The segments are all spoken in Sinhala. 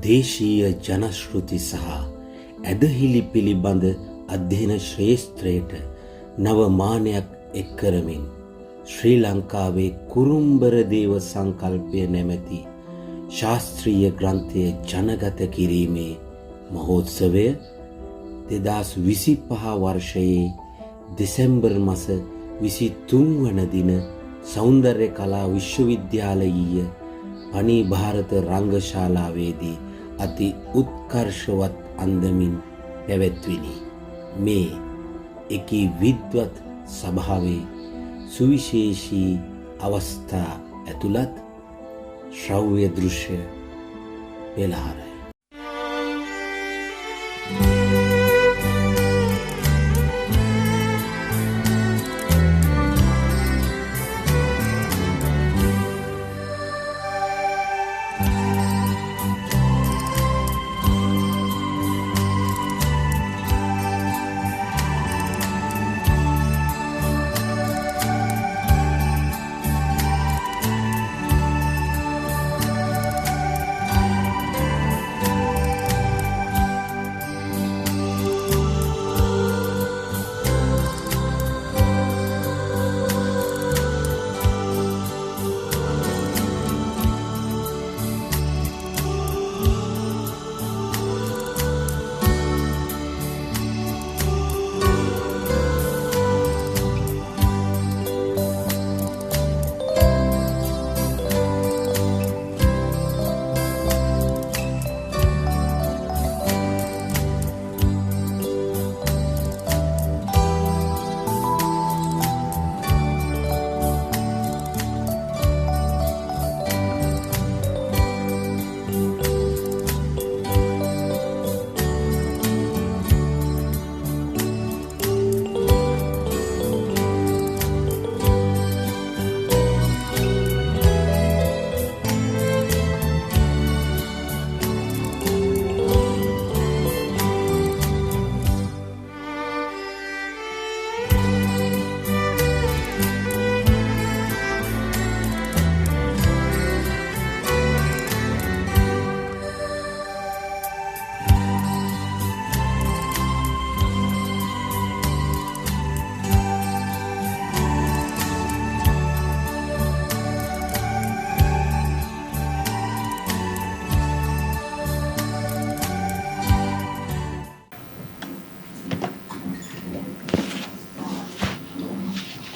දේශීය ජනශ්‍රුති සහ ඇදහිලි පිළිබඳ අධ්‍යයන ශ්‍රේෂ්ත්‍රයට නව මානයක් එක් කරමින් ශ්‍රී ලංකාවේ කුරුම්බර දේව සංකල්පය නැමැති ශාස්ත්‍රීය ග්‍රන්ථය ජනගත කිරීමේ මහෝත්සවය 2025 වර්ෂයේ දෙසැම්බර් මාස 23 වන දින සෞන්දර්ය කලා විශ්වවිද්‍යාලීය පනී භාරත රංගශාලාවේදී අති උත්කර්ෂවත් අන්දමින් පැවැත්විනි. මේ එකී විද්වත් සභාවේ සුවිශේෂී අවස්ථා ඇතුළත් ශ්‍රව්‍ය දෘශ්‍ය පෙළහරයි.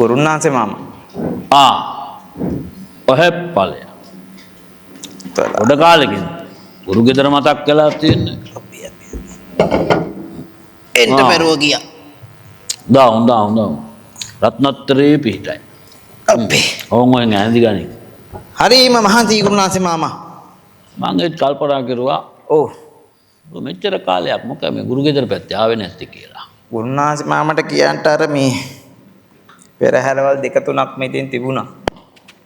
ගුරුනාන්සේ මාමා ඔහෙ ඵලය ගොඩ කාලෙකින් ගුරු ගෙදර මතක් කළා තියෙන්නේ එන්ට පෙරුව ගියා හොඳ රත්නත්‍රේ පිටයි අපේ ඕන් ඔය ඇඳි ගනි හරිම මහන්සි ගුරුනාන්සේ මාමා මම ඒත් කල්පනා කරුවා ඔව් මෙච්චර කාලයක් මොකද මේ ගුරු ගෙදර පැත්තේ ආවේ නැත්තේ කියලා ගුරුනාන්සේ මාමට කියන්ට අර මේ පෙරහැරවල් දෙක තුනක් මෙතෙන් තිබුණා.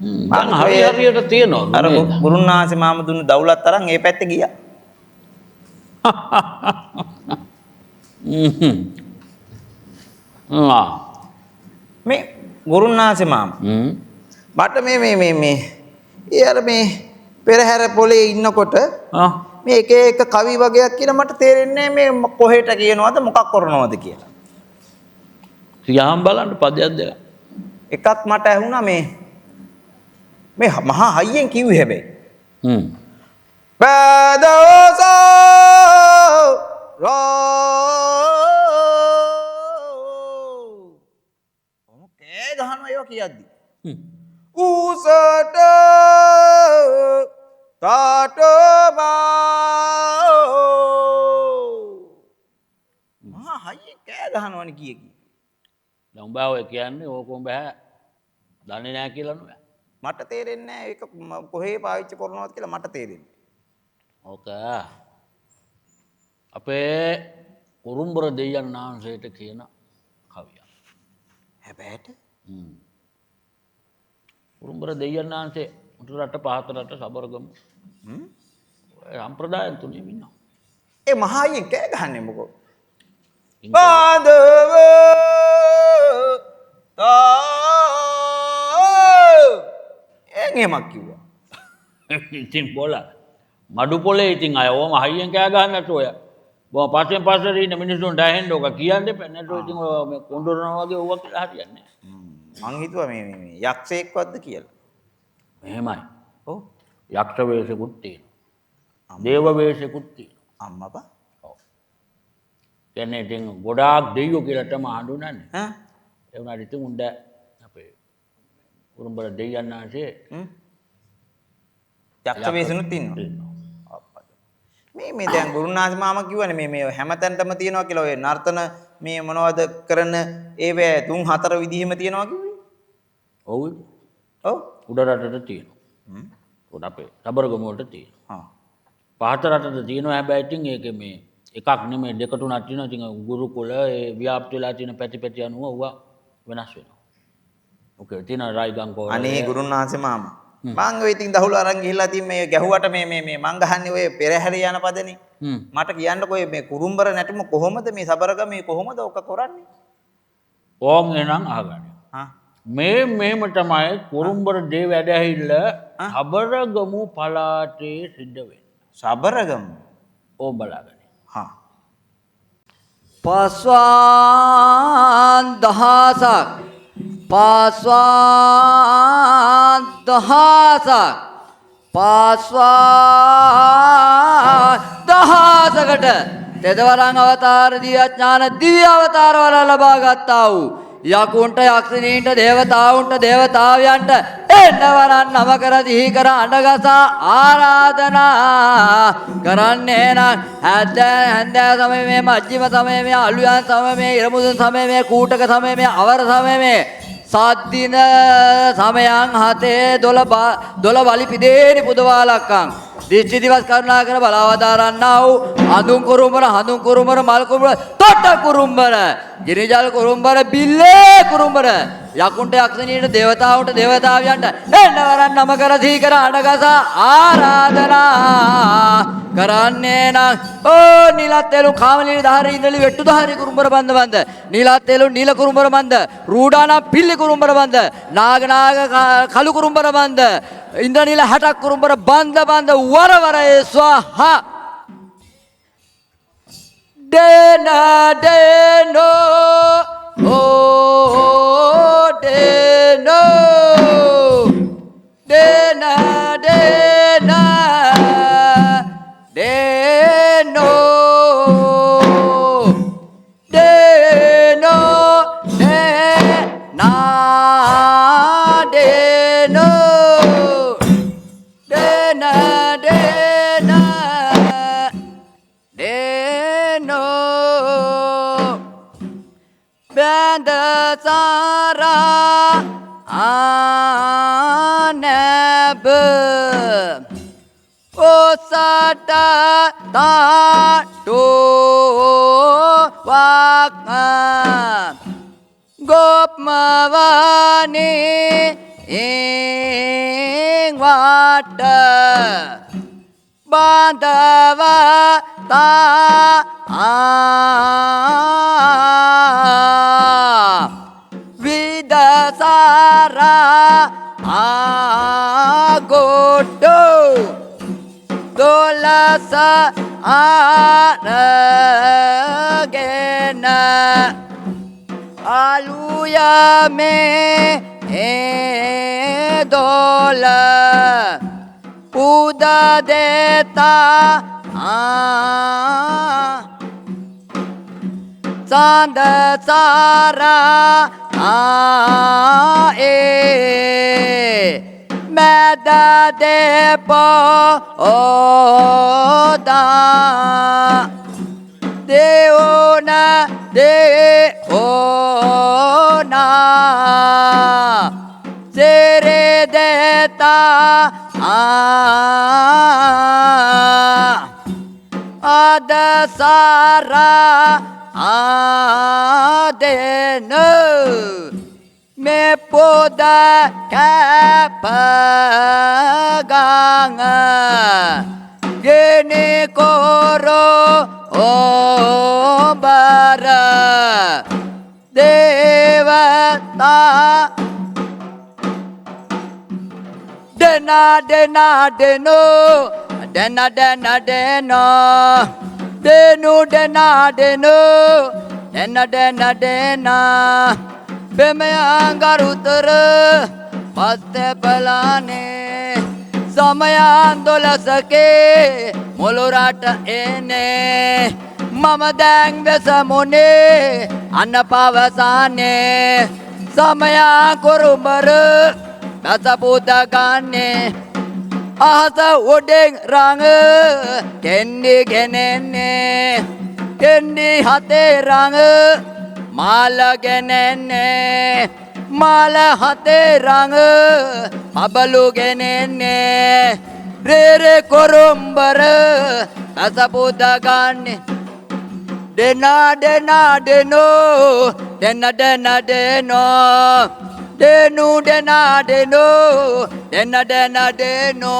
මම හරියට තියෙනවා. අර ගුරුනාන්සේ මාම දුන්න දවුලත් තරම් ඒ පැත්තේ ගියා. මේ ගුරුනාන්සේ මාම. මට මේ ඒ අර මේ පෙරහැර පොලේ ඉන්නකොට මේ එක එක කවි වගේක් කියන මට තේරෙන්නේ මේ කොහෙට කියනවද මොකක් කරනවද කියලා. සියහම් බලන්න පදයක් දෙක. එකක් මට ඇහුණා මේ මහා හයියෙන් කිව්වේ හැබැයි. පදවසෝ කෑ ගහනවා ඒවා කියද්දි. ඌසට තාටමා මහා හයියෙන් කෑ ගහනවනේ කිය කී. දැන් උඹ ඔය කියන්නේ ඕකම බෑ. දන්නේ නැහැ කියලා නෝ. මට තේරෙන්නේ නැහැ ඒක කොහේ පාවිච්චි කරනවද කියලා මට තේරෙන්නේ. ඕක අපේ කුරුම්බර දෙයයන් වහන්සේට කියන කවියක්. හැබැයිට කුරුම්බර දෙයයන් වහන්සේ උතුරු රට පහත රට සබරගමු. සම්ප්‍රදායන් තුනේ ඉන්නවා. ඒ මහායෙන් කෑ ගහන්නේ මොකෝ? බාඳව එහෙමක් කිව්වා. ඉතින් බෝලා මඩු පොලේ ඉතින් අය ඕම හයියෙන් කෑ ගහන්නට ඔය. බෝ පස්සෙන් පස්සට ඉන්න මිනිස්සුන්ට ඇහෙන්න ඕක කියන්න එපා. නැත්නම් ඉතින් ඔය මේ කොඳුරනවා වගේ ඕවා කියලා හරියන්නේ නැහැ. මං හිතුවා මේ යක්ෂයෙක්වත්ද කියලා. එහෙමයි. ඔව්. යක්ෂ වේශෙකුත් තියෙනවා. දේව වේශෙකුත් තියෙනවා. අම්මපා. ඔව්. කියන්නේ ඉතින් ගොඩාක් දෙයියෝ කියලා තමයි හඳුනන්නේ. ඈ ඒ වුණාට ඉතින් උණ්ඩ අපේ උරුම්බල දෙයයන් ආසේ යක්ෂ වේසනුත් ඉන්නවා. මේ දැන් ගුරුනාථ මාමා කිව්වනේ මේ හැමතැනටම තියෙනවා කියලා ඔය නර්තන මේ මොනවද කරන ඒවැ 3-4 විදිහෙම තියෙනවා කිව්වේ. ඔව්. ඔව්. උඩ රටට තියෙනවා. උඩ අපේ රබරගම වලට තියෙනවා. පහත රටට තියෙනවා හැබැයි ඉතින් ඒකේ මේ එකක් නෙමෙයි දෙක තුනක් තියෙනවා. ඉතින් ගුරුකුල ඒ ව්‍යාප්ති වෙලා තියෙන පැති අනුව ඌවා වෙනස් වෙනවා. ඔකේ තියෙන රයිගංකෝ අනේ ගුරුනාථ මාමා මං ඔය ඉතින් දහුල අරන් ගිහිල්ලා තින් මේ ගැහුවට මේ මං ගහන්නේ ඔය පෙරහැර යන පදනේ. මට කියන්නකෝ මේ කුරුම්බර නැටුම කොහොමද මේ සබරගමේ කොහොමද ඔක කරන්නේ? ඕම් එනං අහගන්න. මෙහෙම තමයි කුරුම්බර දේ වැඩ ඇහිල්ල සබරගමු පළාතේ සිද්ධ වෙන්නේ. සබරගම ඕම් බලාගන්න. පාස්වාන් දහසක් පාස්වාන් දහසකට තෙදවරන් අවතාර දිව්‍යඥාන දිව්‍ය අවතාර වල ලබා ගත්තා වූ යකුන්ට යක්ෂණීන්ට දේවතාවුන්ට දේවතාවයන්ට එන්නවරන් නම කර දිහි කර අඬගසා ආරාධනා කරන්නේ නම් හැන්දෑ සමයේ මේ මජ්ජිම සමයේ මේ අලුයන් සමයේ මේ ඉරමුදුන් සමයේ මේ කූටක සමයේ මේ අවර සමයේ මේ සද්දින සමයන් 7-12 බලි පිදේනි පුදවාලක්කම් දිස්ත්‍රි දිවස් කරුණාකර බලවදාරන්නා වූ හඳුන් කුරුම්බර මල් කුරුම්බර තොට කුරුම්බර ගිරිජල් කුරුම්බර බිල්ලේ කුරුම්බර යකුන්ට යක්ෂණීන්ට දේවතාවුන්ට දේවතාවයන්ට එන්නවරන් නම කර සීකර අඬගසා ආරාධනා කරන්නේ නම් ඕ නිලත් එළු කාමලීල දහරි ඉඳලි වෙට්ටු දහරි කුරුම්බර බන්ද නිලත් එළු නිල කුරුම්බර බන්ද රූඩානා පිල්ලි කුරුම්බර බන්ද නාග කලු කුරුම්බර බන්ද ඉන්ද්‍රනීල 60ක් කුරුම්බර බන්ද වර ස්වාහා Deno oh deno dena deno deno dena deno dena dena deno banda sara anab osata ta do waka gopmavani ingwata bandava ta vidasara agodo dolasa aragena aluya me dola uda deta Sanda sara meda depo oda deona sere deta ada sara adeno me poda kapaganga gene koro obara devata dena deno dena dena dena denu dena denu dena dena dena Bemayangarutara paste palane Samayandolasake Molorata ene Mama dang vesamone Annapavasane Samaya kurumara Nasapudagane Ahasa udeng ranga Kendi genene Kendi hate ranga Mala genene Mala hate ranga Abalu genene Rere korumbara Asapudagane Dena dena deno Dena dena deno Denu dena deno Dena dena deno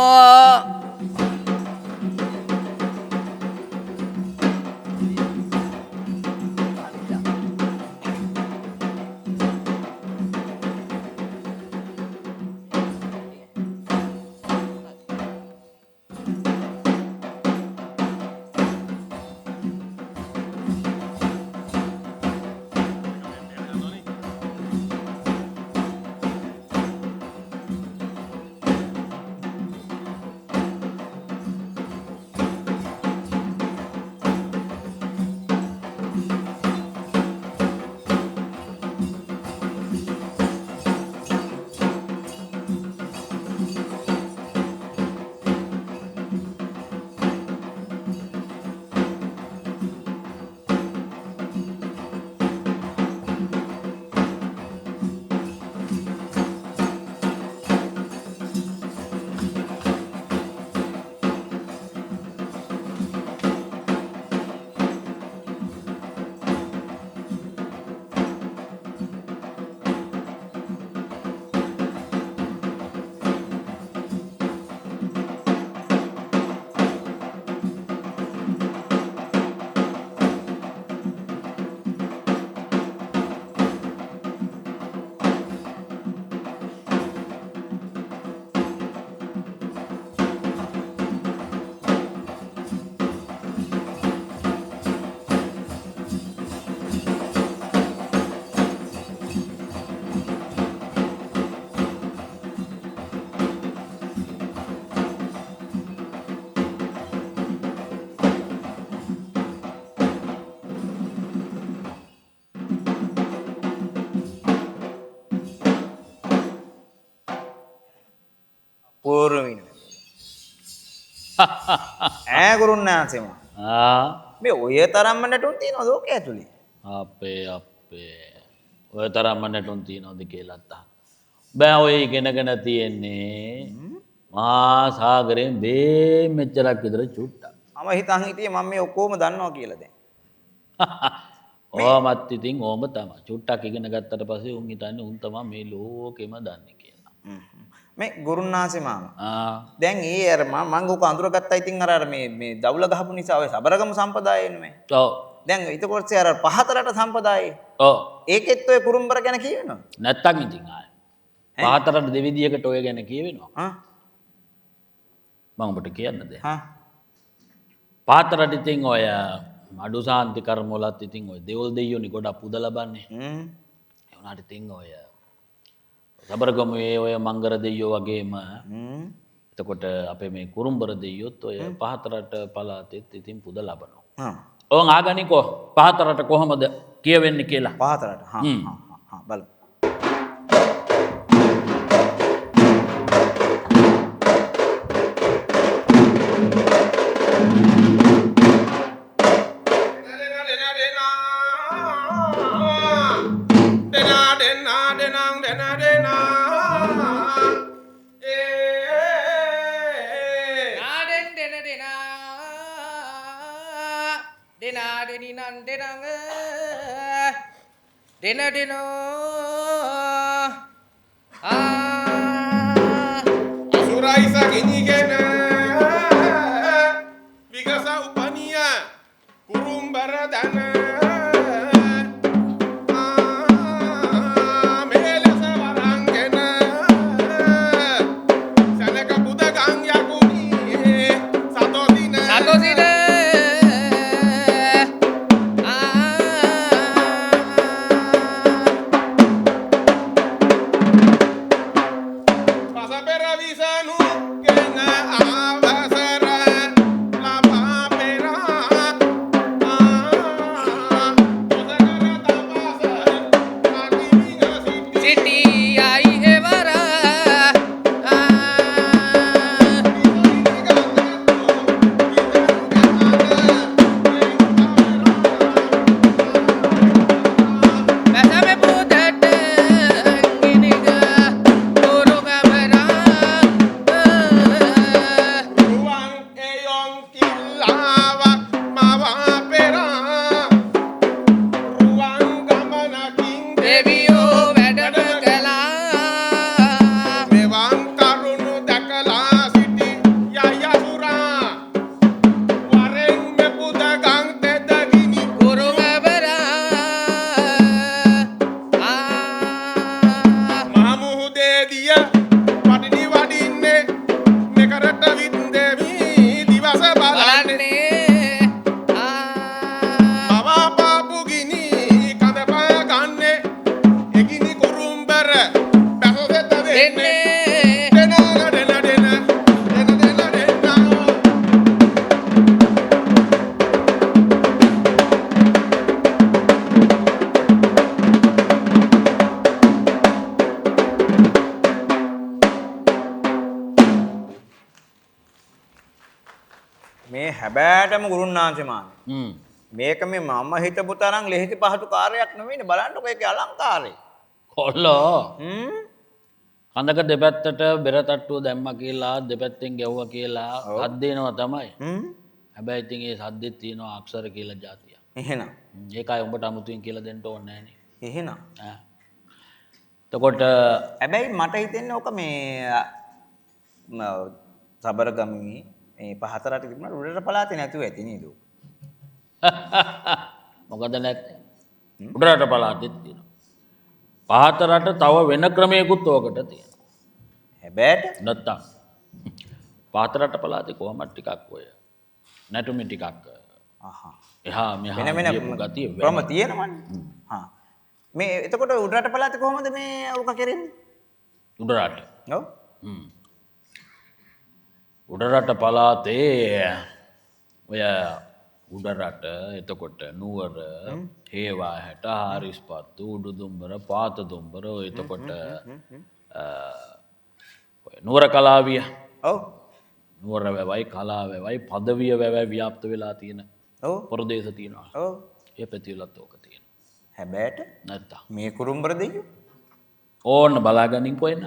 පූර්වමින ඈ ගුරුන්නාන්සේම මේ ඔය තරම්ම නැටුම් තියනවද ඕක ඇතුලේ අපේ ඔය තරම්ම නැටුම් තියනවද කියලාත් බෑ ඔය ඉගෙනගෙන තියෙන්නේ මහා සාගරයෙන් මේ මෙච්චරක් විතර චුට්ටක් මම හිතන් හිටියේ මම මේ ඔක්කොම දන්නවා කියලා දැන් ඕමත් ඉතින් ඕම තමයි චුට්ටක් ඉගෙන ගත්තට පස්සේ උන් හිතන්නේ උන් තමයි මේ ලෝකෙම දන්නේ කියලා මේ ගුරුන්නාන්සේ මාමා දැන් ඒ අර මම ඔක අඳුරගත්තා ඉතින් අර මේ දවුල ගහපු නිසා ඔය සබරගම සම්පදායෙන්නේ මේ ඔව් දැන් ඊට පස්සේ අර පහතරට සම්පදායේ ඔව් ඒකෙත් ඔය කුරුම්බර ගැන කියවෙනවද නැත්තම් ඉතින් ආයේ පහතරට දෙවිදියකට ඔය ගැන කියවෙනවා මම ඔබට කියන්නද පහතරට ඉතින් ඔය අඩු සාන්ති කර්ම වලත් ඉතින් ඔය දෙවොල් දෙයියෝනි ගොඩක් පුද ලබන්නේ ඒ වුණාට ඉතින් ඔය සබරගමුවේ ඔය මංගර දෙයියෝ වගේම එතකොට අපේ මේ කුරුම්බර දෙයියොත් ඔය පහතරට පළාතෙත් ඉතින් පුද ලබනවා ඕන් ආගනිකෝ පහතරට කොහොමද කියවෙන්නේ කියලා පහතරට බලමු Dena dena Asuraisa ginyigena Vigasa upaniya Kurumbara dana Melasa warangena Sanaka budagang yakuni Sat හැබැයිටම ගුරුන්නාන්සේ මාමේ. මේක මේ මම හිතපු තරම් ලෙහෙසි පහසු කාර්යයක් නෙවෙයිනේ. බලන්නකෝ ඒකේ අලංකාරය. කොල්ලෝ කඳක දෙපැත්තට බෙර තට්ටුව දැම්ම කියලා දෙපැත්තෙන් ගැව්වා කියලා සද්ද එනවා තමයි. හැබැයි ඉතින් ඒ සද්දෙත් තියෙනවා අක්ෂර කියලා જાතියක්. එහෙනම් ඒකයි උඹට අමුතුවෙන් කියලා දෙන්න ඕනේ නැහනේ. එහෙනම් එතකොට හැබැයි මට හිතෙන්නේ ඕක මේ සබරගමේ මේ පහතරට තිබුණා උඩට පළාතේ නැතුව ඇති නේද? මොකද නැත්තේ? උඩරට පළාතෙත් තියෙනවා. පහතරට තව වෙන ක්‍රමයකුත් ඕකට තියෙනවා. හැබැයිට නැත්තම් පහතරට පළාතේ කොහොමද ටිකක් ඔය නැටුමේ ටිකක් එහා මෙහා වෙන ගියපු ගතිය ක්‍රම තියෙනවනේ. මේ එතකොට උඩරට පළාතේ කොහොමද මේ ඕක කරන්නේ? උඩරට. ඔව්. උඩරට පළාතේ ඔය උඩරට එතකොට නුවර හේවා හැට හාරිස්පත්තු උඩුදුම්බර පාතදුම්බර එතකොට නුවර කලාවිය ඔව් නුවර වැවයි කලා වැවයි පදවිය වැවයි ව්‍යාප්ත වෙලා තියෙන ඔව් ප්‍රදේශ තියෙනවා. ඔව් ඒ පැතිවලත් ඕක තියෙනවා. හැබැයිට නැත්තම් මේ කුරුම්බර දෙයියෝ ඕන්න බලාගනින් කොහෙන්න.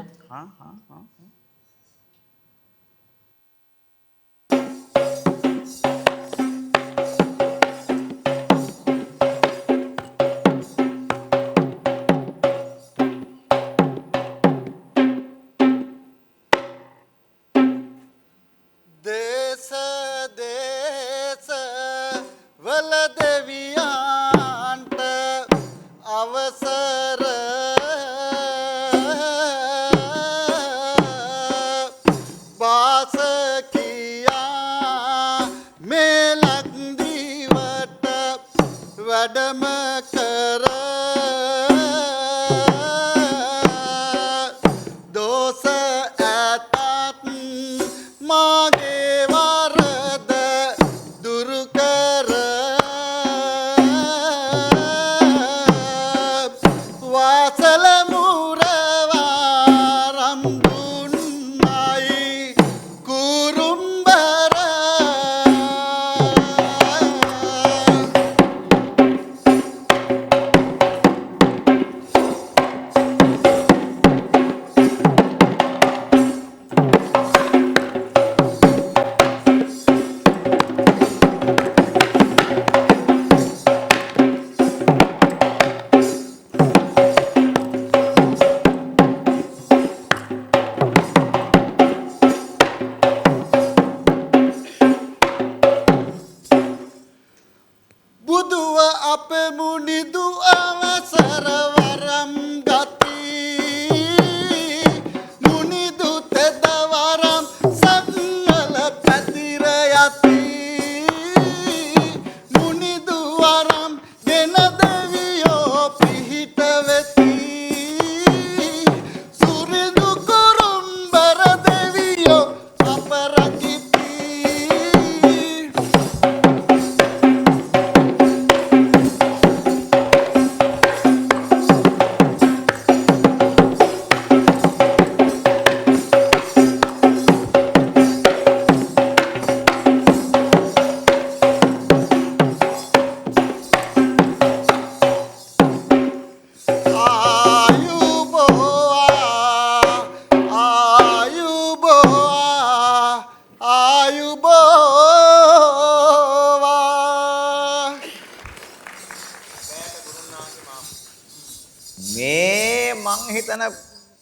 හිතන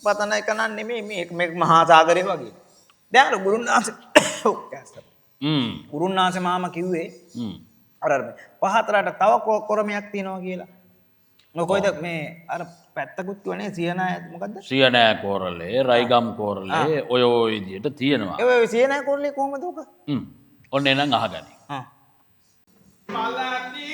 පතන එක නම් නෙමෙයි මේ මහා සාගරය වගේ. දැන් අර ගුරුන්නාන්සේ මාමා කිව්වේ අර පහතරට තව කොරමයක් තියෙනවා කියලා. මොකද මේ අර පැත්තකුත් වනේ සියනෑ මොකද්ද? සියනෑ කෝරළේ, රයිගම් කෝරළේ ඔය විදියට තියෙනවා. ඒ සියනෑ කෝරළේ කොහමද උක? ඔන්න එනං අහගනි. පලති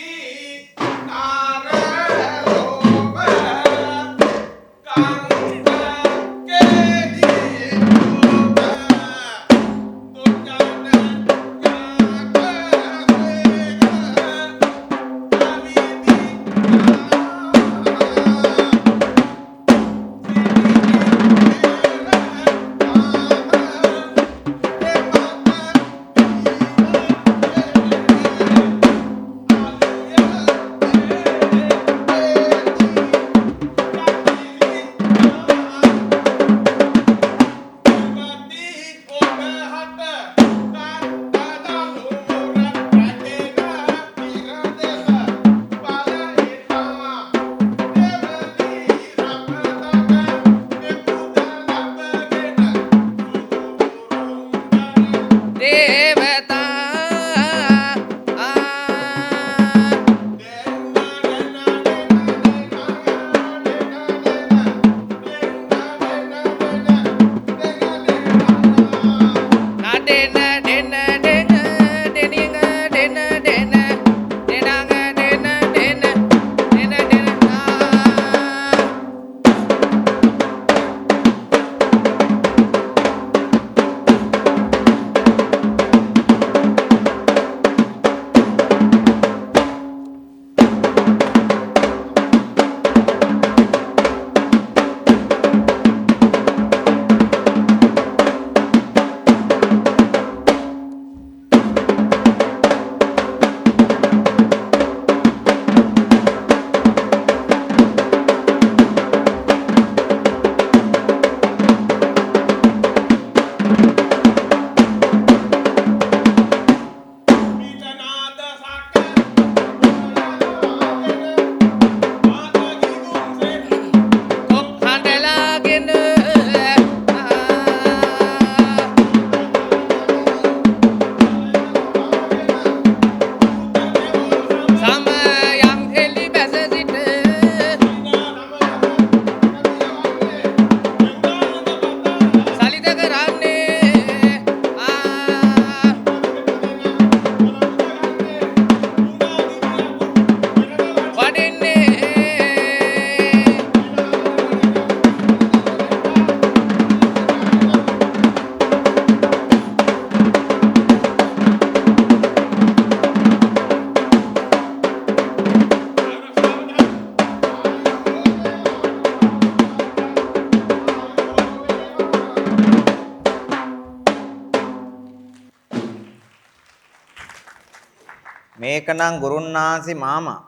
මේක නම් ගුරුන්නාන්සේ මාමා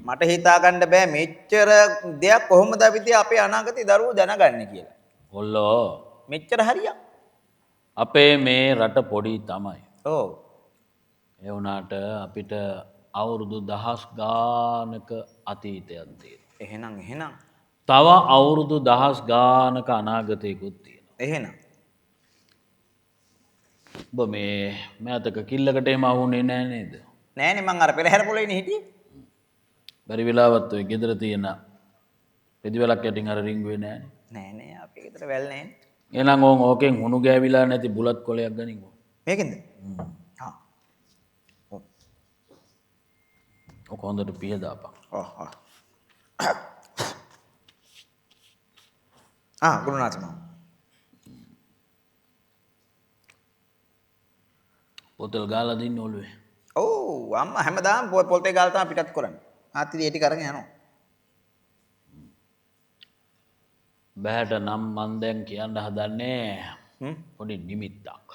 මට හිතා ගන්න බෑ මෙච්චර දෙයක් කොහොමද අපි අපේ අනාගතේ දරුවෝ දැනගන්නේ කියලා. ඔල්ලෝ මෙච්චර හරියක්. අපේ මේ රට පොඩි තමයි. ඔව්. ඒ වුණාට අපිට අවුරුදු දහස් ගානක අතීතයක් තියෙනවා. එහෙනම් තව අවුරුදු දහස් ගානක අනාගතයකුත් තියෙනවා. එහෙනම් ඔබ මේ මෑතක කිල්ලකට එම වුණේ නෑ නේද? නෑනේ මං අර පෙරහැර පොළේනේ හිටියේ. බැරි වෙලාවත් ඔය ගෙදර තියෙන පෙදිවලක් යටින් අර රින්ගුවේ නෑනේ. නෑ අපේ ගෙදර වැල් නෑනේ. එහෙනම් ඕකෙන් හුණු ගෑවිලා නැති බුලත් කොලයක් ගනිමු. මේකෙන්ද? හා. ඔක හොඳට පිහ දාපන්. ගුරුනාථ මාමා. පොතල් ගාලා දින්න ඔළුවේ. ඔව් අම්මා හැමදාම පොල්තේ ගාලා තමයි පිටත් කරන්නේ. ආත්‍රි ඒ ටික අරගෙන යනවා. බෑට නම් මන් දැන් කියන්න හදන්නේ පොඩි නිමිත්තක්.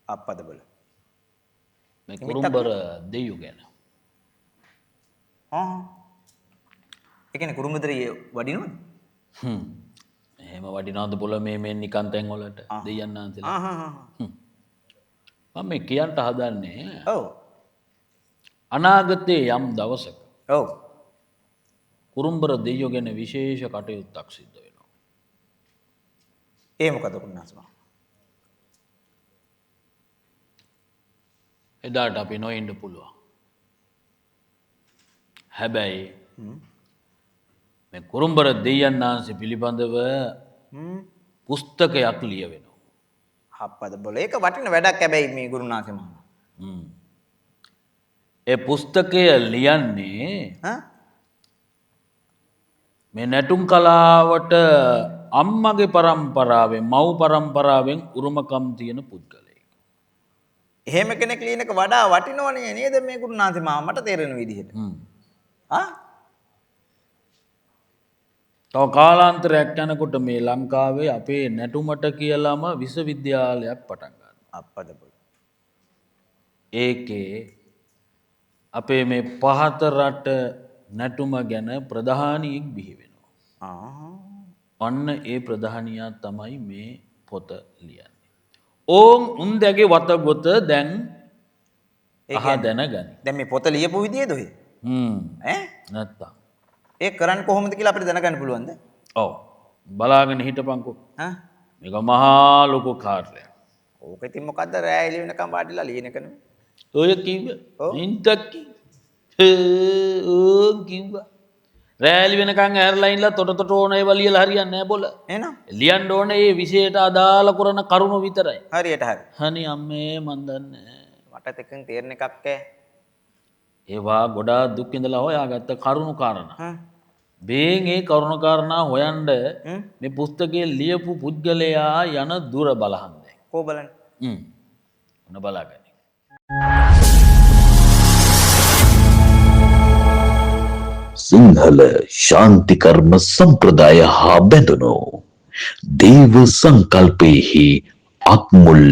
අප්පද බල. මේ කුරුම්බර දෙයු ගැන. ඒ කියන්නේ කුරුම්බදරිය වඩිනවද? එහෙම වටිනවද බොල මේ නිකන් තැන් වලට දෙයයන් ආන්සලා. මම මේ කියන්න හදන්නේ ඔව් අනාගතයේ යම් දවසක ඔව් කුරුම්බර දෙයියෝ ගැන විශේෂ කටයුත්තක් සිද්ධ වෙනවා. ඒ මොකද කුරුනාස් මා? එදාට අපි නොඉන්න පුළුවන්. හැබැයි මේ කුරුම්බර දෙයියන් ආන්සේ පිළිබඳව පුස්තකයක් ලියවෙනවා. අප්පද බල ඒක වටින වැඩක් හැබැයි මේ ගුරුනාථ මාමා. ඒ පුස්තකය ලියන්නේ මේ නැටුම් කලාවට අම්මගේ පරම්පරාවෙන් මව් පරම්පරාවෙන් උරුමකම් තියෙන පුද්ගලයෙක්. එහෙම කෙනෙක් ලියන එක වඩා වටිනවනේ නේද මේ ගුරුනාථ මාමා මට තේරෙන විදිහට. තව කාලාන්තරයක් යනකොට මේ ලංකාවේ අපේ නැටුමට කියලාම විශ්වවිද්‍යාලයක් පටන් ගන්නවා. අප්පද බල. ඒකේ අපේ මේ පහත රට නැටුම ගැන ප්‍රධානියෙක් බිහි වෙනවා. ඔන්න ඒ ප්‍රධානියා තමයි මේ පොත ලියන්නේ. ඕන් උන්දැගේ වතගොත දැන් දැනගනි. දැන් මේ පොත ලියපු විදියද ඔය? නැත්තම්. ඒ කරන්නේ කොහොමද කියලා අපිට දැනගන්න පුළුවන්ද? ඔව්. බලාගෙන හිටපන්කෝ. මේක මහා ලොකු කාර්යයක්. ඕක ඉතින් මොකද්ද රෑ එළි වෙනකම් වාඩිලා ලියන එක නෙමෙයි. ඔය කිව්ව. ඉන්ටක්කි. ඕ කිව්වා. රෑ එළි වෙනකන් ඇරලා ඉන්නලා තොට ඕන ඒවා ලියලා හරියන්නේ නැහැ බොල. එහෙනම් ලියන්න ඕනේ මේ විෂයට අදාළ කරන කරුණු විතරයි. හරියට හරි. හනි අම්මේ මන් දන්නේ. මට තෙකෙන් තේරෙන එකක් ඈ. ඒවා ගොඩාක් දුක් විඳලා හොයාගත්ත කරුණු කාරණා. බේන් ඒ කරුණු කාරණා හොයන්න මේ පුස්තකයේ ලියපු පුද්ගලයා යන දුර බලහන් දැන්. කො බලන්න. ඔන්න බලාගන්න. සිංහල ශාන්ති කර්ම සම්ප්‍රදාය හා බැඳුණු දේව සංකල්පයෙහි අත්මුල්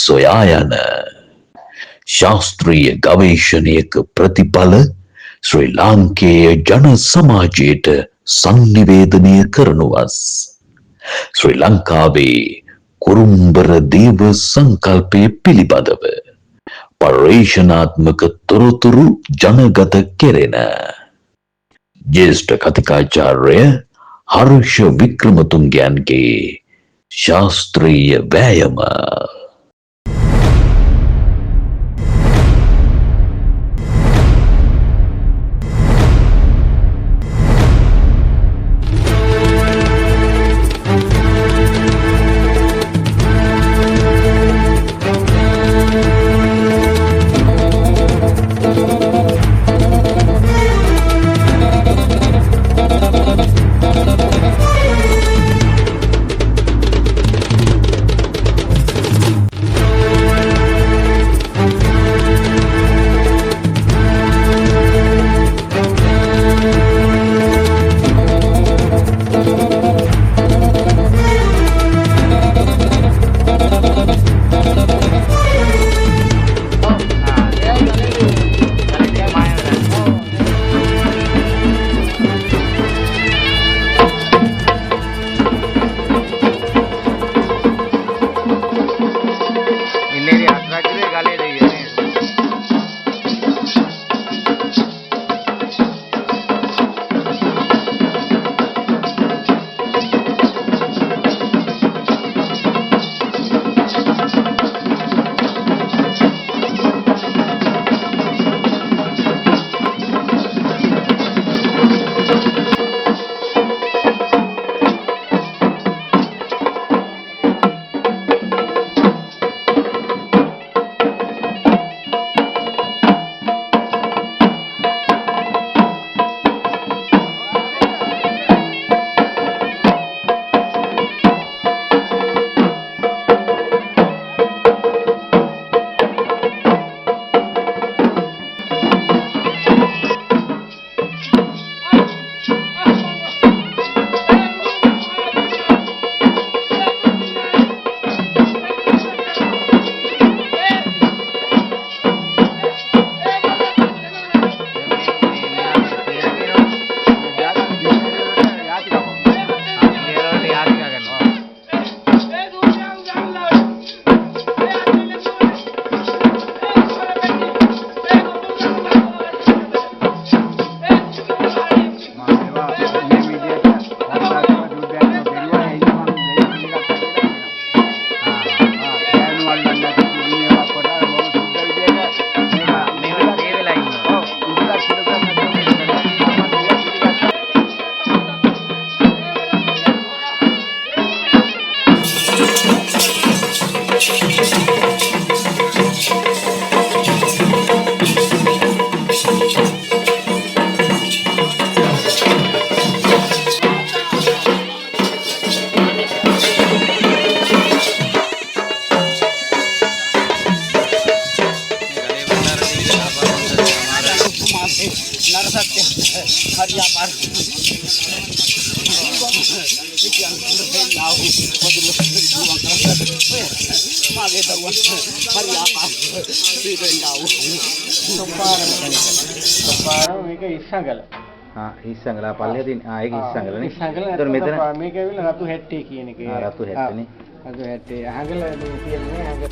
සොයා යන ශාස්ත්‍රීය ගවේෂණයක ප්‍රතිඵල ශ්‍රී ලාංකේය ජන සමාජයට සංනිවේදනය කරනුවස් ශ්‍රී ලංකාවේ කුරුම්බර දේව සංකල්පය පිළිබඳව පර්යේෂණාත්මක තොරතුරු ජනගත කෙරෙන ජ්‍යෙෂ්ඨ කතිකාචාර්ය හර්ෂ වික්‍රමතුංගයන්ගේ ශාස්ත්‍රීය වෑයම නරසත්‍ය හරියාපාර මාගේ දරුවන් හරියාපාර මේක ඉස්සඟල. ඉස්සංගලා පල්ලේ තියෙන ඒක ඉස්සංගලනේ. ඉස්සඟල ඒතර මෙතන මේක ඇවිල්ලා රතු හැට්ටේ කියන එක. රතු හැට්ටේනේ. රතු හැට්ටේ අහගල තියෙන්නේ අහගල.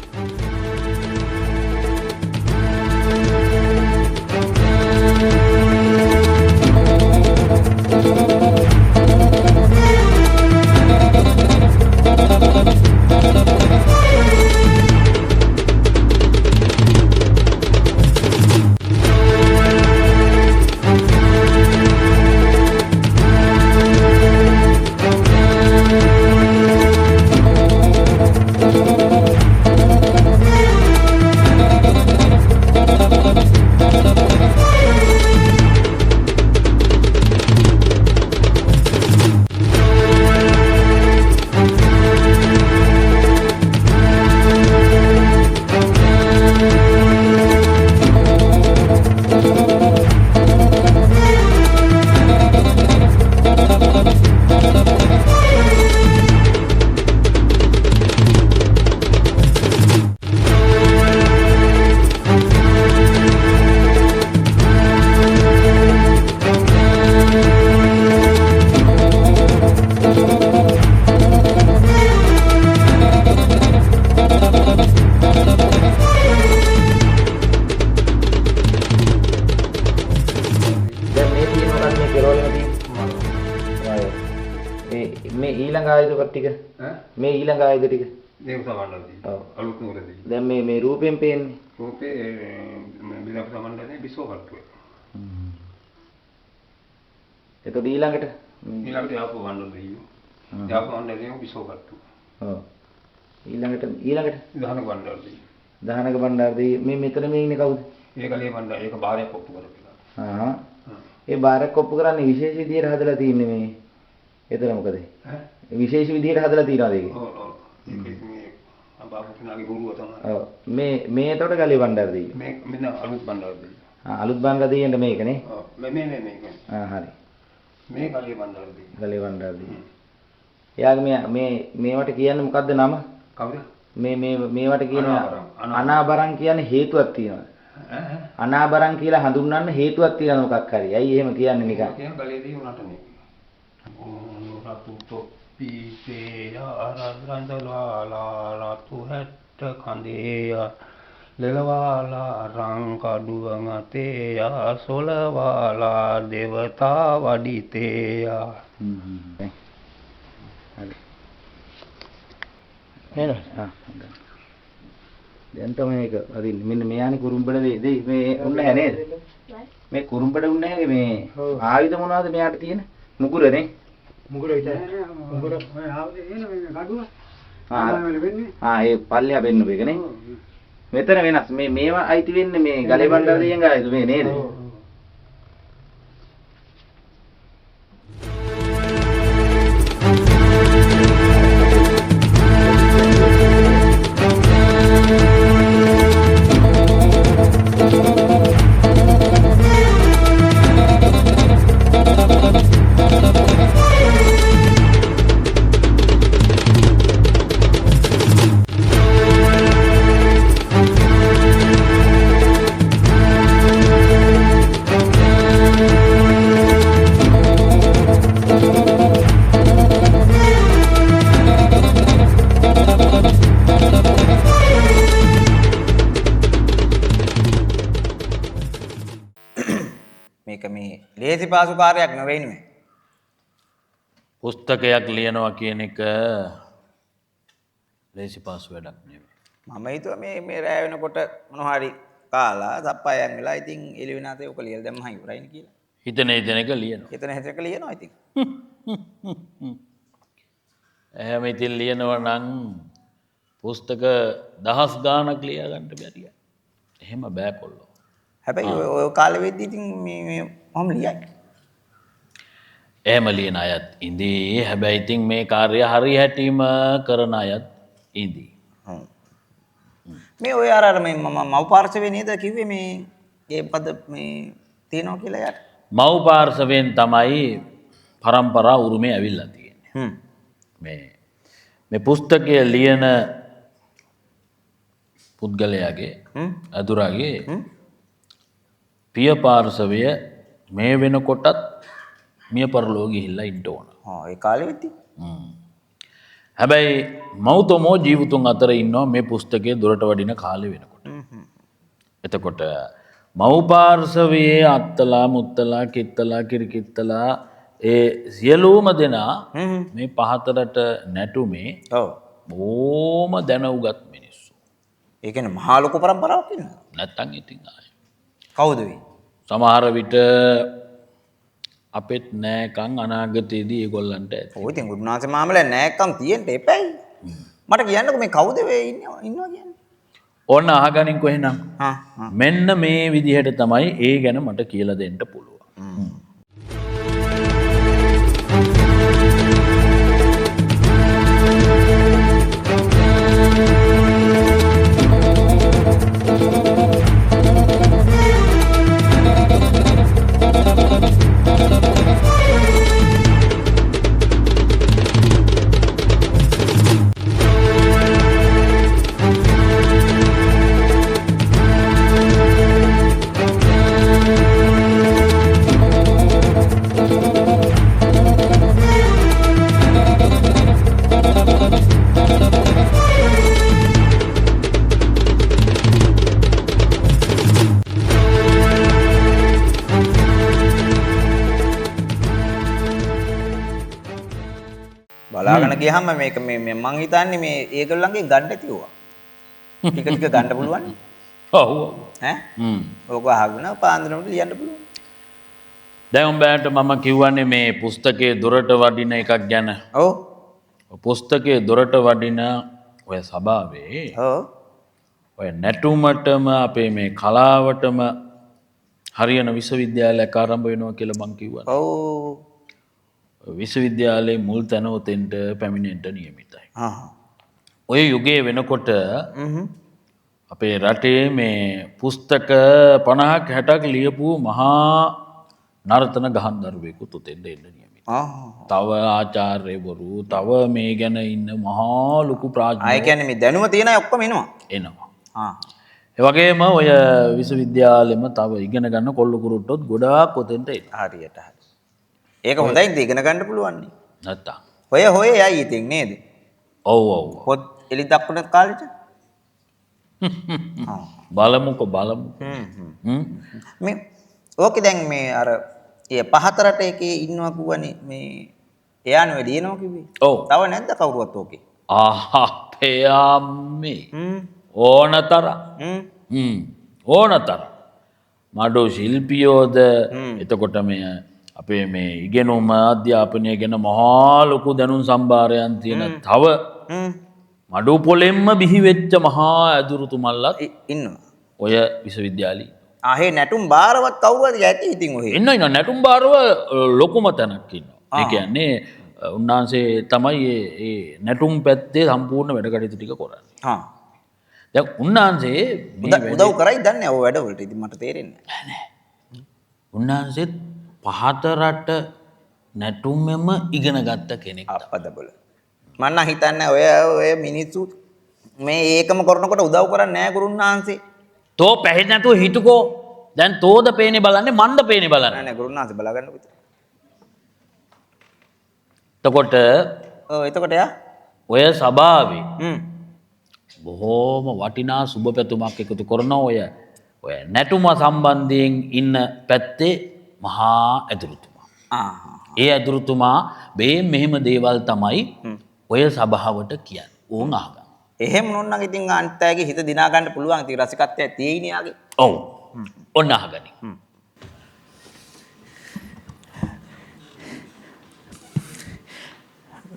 මේ ඊළඟ ආයුධ ටික මේ ඊළඟ ආයුධ ටික දේව සමණ්ඩලදී. ඔව්. අලුත් නුවරදී. දැන් මේ රූපෙන් පේන්නේ රූපේ දේව සමණ්ඩලේ විසෝකට්ටුව. එතකොට ඊළඟට ඊළඟට යාපු වණ්ඩලදී. යාපු වණ්ඩලදී විසෝකට්ටුව. ඔව් ඊළඟට දහනක වණ්ඩලදී. දහනක බණ්ඩාරදී මේ මෙතන මේ ඉන්නේ කවුද? ඒකලේ වණ්ඩල ඒක බාරයක් ඔප්පු කරපිලා. ඒ බාරක් ඔප්පු කරන්නේ විශේෂ විදියට හදලා තින්නේ මේ. එතන මොකද? විශේෂ විදියට හදලා තියනවාද ඒක? ඔව් ඔව්. ඒක මේ අබාපුතුනාගේ ගුරුව තමයි. ඔව් මේ එතකොට ගලේ බණ්ඩාරදී. මේ මෙන්න අලුත් බණ්ඩාරදී. අලුත් බණ්ඩාරදී මේකනේ. ඔව් මේ හරි. මේ ගලේ බණ්ඩාරදී. ගලේ බණ්ඩාරදී. එයාගේ මේවට කියන්නේ මොකද්ද නම? කවුද? මේවට කියන්නේ අනාබරං කියන්නේ හේතුවක් තියෙනවා. අනාබරං කියලා හඳුන්වන්න හේතුවක් තියෙනවා මොකක් හරි. ඇයි එහෙම කියන්නේ නිකන්? කියන ගලේදී උනට නේ. රතු තොප්පිසේ ආරන්දලාලා රතු හැට්ට කඳේ ලෙලවාලා රං කඩුවං අතේ සොලවාලා දේවතා වඩිතේ හරි. නේද? දැන් තමයි මේක අදින්නේ. මෙන්න මෙයානේ කුරුම්බඩ දෙයි මේ උන්නේ නැහැ නේද? මේ කුරුම්බඩ උන්නේ නැහැ මේ ආයුධ මොනවද මෙයාට තියෙන? මුගුරනේ. මුගුර විතරයි. මුගුර ඔය ආවදේ එන මේ කඩුව. ඒ පල්ලෙහා වෙන්න බේකනේ. මෙතන වෙනස්. මේවා අයිති වෙන්නේ මේ ගලේ බණ්ඩාරදියෙන් ආයුධ මේ නේද? මේක මේ ලේසි පාසු කාර්යයක් නෙවෙයි මේ. පුස්තකයක් ලියනවා කියන එක ලේසි පාසු වැඩක් නෙවෙයි. මම හිතුවා මේ රෑ වෙනකොට මොනවා හරි කාලා සප්පායන් වෙලා ඉතින් එළි වෙනාතේ ඔක ලියලා දැම්මම ඉවරයිනේ කියලා. හිතන එක ලියනවා. හිතන හැටක ලියනවා ඉතින්. එහෙම ඉතින් ලියනවා නම් පුස්තක දහස් ගාණක් ලියා ගන්න බැරිය. එහෙම බෑ කොල්ලෝ. හැබැයි ඔය කාලෙ වෙද්දි ඉතින් මේ මම ලියයි. එහෙම ලියන අයත් ඉඳී. හැබැයි ඉතින් මේ කාර්ය හරි හැටිම කරන අයත් ඉඳී. මේ ඔය අර මේ මම මව් පාර්ශවයේ නේද කිව්වේ මේ ඒ මොකද මේ තියෙනවා කියලා යට. මව් පාර්ශවයෙන් තමයි පරම්පරා උරුමය ඇවිල්ලා තියෙන්නේ. මේ පුස්තකය ලියන පුද්ගලයාගේ අදුරාගේ පිය පාර්ශවය මේ වෙනකොටත් මිය පරලෝ ගිහිල්ලා ඉන්න ඕන. ඒ කාලේ වෙති. හැබැයි මෞතමෝ ජීවිතුන් අතර ඉන්නවා මේ පුස්තකයේ දුරට වඩින කාලේ වෙනකොට. එතකොට මව් පාර්ශවයේ අත්තලා මුත්තලා කිත්තලා කිරිකිත්තලා ඒ සියලුම දෙනා මේ පහතරට නැටුමේ බොහොම දැනුගත් මිනිස්සු. ඒ කියන්නේ මහා ලොකු පරම්පරාවක් ඉන්නවා. නැත්තම් ඉතින් ආයේ කවුද වෙයි? සමහර විට අපෙත් නෑකම් අනාගතයේදී ඒගොල්ලන්ට ඇති. ඔය ඉතින් ගුරුනාථ මාමලා නෑකම් තියෙන්න එපැයි. මට කියන්නකෝ මේ කවුද වෙයි ඉන්නවා කියන්නේ? ඕන්න අහගනින්කෝ එහෙනම්. මෙන්න මේ විදිහට තමයි ඒ ගැන මට කියලා දෙන්න පුළුවන්. බලාගෙන ගියහම මේක මේ මං හිතන්නේ මේ ඒගොල්ලන්ගේ ගන්න තියුවා. ටික ටික ගන්න පුළුවන්. ඔව්. ඈ? ඕක අහගෙන පාන්දරකට ලියන්න පුළුවන්. දැන් උඹට මම කියවන්නේ මේ පුස්තකයේ දොරට වඩින එකක් ගැන. ඔව්. පුස්තකයේ දොරට වඩින ඔය සභාවේ ඔය නැටුමටම අපේ මේ කලාවටම හරියන විශ්වවිද්‍යාලයක් ආරම්භ වෙනවා කියලා මං කිව්වා. ඔව්. විශ්වවිද්‍යාලයේ මුල් තැන උතෙන්ට පැමිණෙන්න නියමිතයි. ඔය යුගයේ වෙනකොට අපේ රටේ මේ පුස්තක 50ක් 60ක් ලියපු මහා නර්තන ගහන්දරුවෙකුත් උතෙන්ට එන්න නියමිතයි. තව ආචාර්යවරු තව මේ ගැන ඉන්න මහා ලොකු ප්‍රඥාව. ආය කියන්නේ මේ දැනුම තියෙන අය ඔක්කොම එනවා. එනවා. ඒ වගේම ඔය විශ්වවිද්‍යාලෙම තව ඉගෙන ගන්න කොල්ල කුරුට්ටොත් ගොඩාක් උතෙන්ට එනවා. හරියට හරි. ඒක හොඳයි ඉගෙන ගන්න පුළුවන් නේ. නැත්තම්. හොය යයි ඉතින් නේද? ඔව් ඔව්. පොත් එලි දක්වන කාලෙට. බලමුකෝ බලමු. මේ ඕකේ දැන් මේ අර ඒ පහතරට එකේ ඉන්නවා කිව්වනේ මේ එයානේ වැඩි එනවා කිව්වේ. ඔව්. තව නැද්ද කවුරුවත් ඕකේ? පෙයාම්මේ. ඕනතර. ඕනතර. මඩෝ ශිල්පියෝද එතකොට මේ අපේ මේ ඉගෙනුම අධ්‍යාපනය ගැන මහා ලොකු දැනුම් සම්භාරයන් තියෙන තව මඩු පොලෙන්ම බිහිවෙච්ච මහා ඇදුරුතුමල්ලත් ඉන්නවා. ඔය විශ්වවිද්‍යාලේ. ආහේ නැටුම් බාරවත් කවුරුද ඇති ඉතින් ඔහේ. ඉන්න නැටුම් බාරව ලොකුම තැනක් ඉන්නවා. ඒ කියන්නේ උන්වහන්සේ තමයි ඒ නැටුම් පැත්තේ සම්පූර්ණ වැඩ කටයුතු ටික කරන්නේ. දැන් උන්වහන්සේ උදව් කරයි දන්නේ ඔය වැඩවලට. ඉතින් මට තේරෙන්නේ නැහැ. උන්වහන්සේත් පහතරට නැටුම්ෙම ඉගෙන ගත්ත කෙනෙක්. අප්පදබල. මම නම් හිතන්නේ ඔය මිනිස්සු මේ ඒකම කරනකොට උදව් කරන්නේ නැහැ ගුරුන්වහන්සේ. තෝ පැහෙන්නේ නැතුව හිටුකෝ. දැන් තෝද පේන්නේ බලන්නේ මන්ද පේන්නේ බලන්නේ. නෑ ගුරුන්වහන්සේ බලාගන්න විතර. එතකොට එයා ඔය සභාවේ බොහෝම වටිනා සුබ පැතුමක් එකතු කරන ඔය නැටුම සම්බන්ධයෙන් ඉන්න පැත්තේ මහා ඇදුරුතුමා. ඒ ඇදුරුතුමා මෙහෙම දේවල් තමයි ඔය සභාවට කියන්නේ. ඕන් අහගන්න. එහෙම නොන්නම් ඉතින් අන්තයගේ හිත දිනා ගන්න පුළුවන්. ඉතින් රසිකත්වය තියෙයිනේ යාගේ. ඔව්. ඔන්න අහගනි.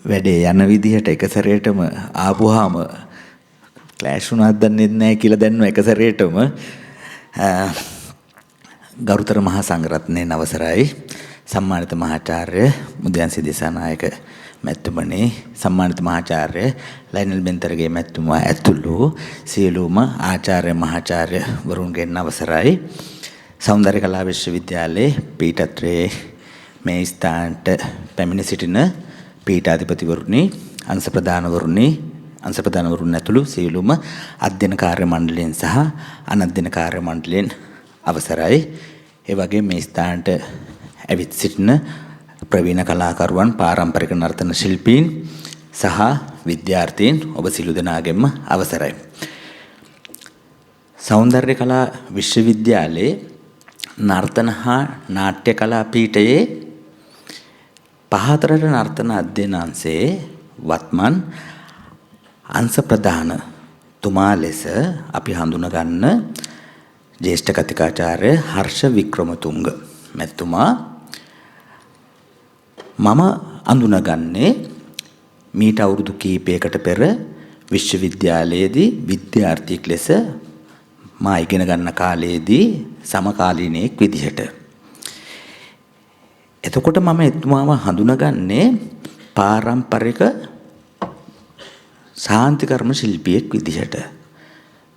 වැඩේ යන විදිහට එක සැරේටම ආපුවාම ක්ලෑෂ් වුණාද දන්නේ නැහැ කියලා දැන්නු එක සැරේටම ගරුතර මහා සංඝරත්නයේ අවසරයි සම්මානිත මහාචාර්ය මුදයන්සි දිසානායක මැතිතුමනි සම්මානිත මහාචාර්ය ලයිනල් බෙන්තරගේ මැතිතුමා ඇතුළු සියලුම ආචාර්ය මහාචාර්ය වරුන්ගෙන් අවසරයි සෞන්දර්ය කලා විශ්වවිද්‍යාලයේ පීඨත්‍රයේ මේ ස්ථානට පැමිණ සිටින පීඨාධිපතිවරුනි, අංශ ප්‍රධානවරුන් ඇතුළු සියලුම අධ්‍යයන කාර්ය මණ්ඩලයෙන් සහ අනධ්‍යයන කාර්ය මණ්ඩලයෙන් අවසරයි. ඒ වගේම මේ ස්ථානට ඇවිත් සිටින ප්‍රවීණ කලාකරුවන්, පාරම්පරික නර්තන ශිල්පීන් සහ විද්‍යාර්ථීන් ඔබ සියලු දෙනාගෙන්ම අවසරයි. සෞන්දර්ය කලා විශ්වවිද්‍යාලයේ නර්තන හා නාට්‍ය කලා පීඨයේ පහතරට නර්තන අධ්‍යයනාංශයේ වත්මන් අංශ ප්‍රධාන තුමා ලෙස අපි හඳුනගන්න ජ්‍යෙෂ්ඨ කතිකාචාර්ය හර්ෂ වික්‍රමතුංග මැතිතුමා මම අඳුනගන්නේ මීට අවුරුදු කිහිපයකට පෙර විශ්වවිද්‍යාලයේදී විද්‍යාර්ථියෙක් ලෙස මා ඉගෙන ගන්න කාලයේදී සමකාලීනයෙක් විදිහට. එතකොට මම එතුමාව හඳුනගන්නේ පාරම්පරික ශාන්ති කර්ම ශිල්පියෙක් විදිහට.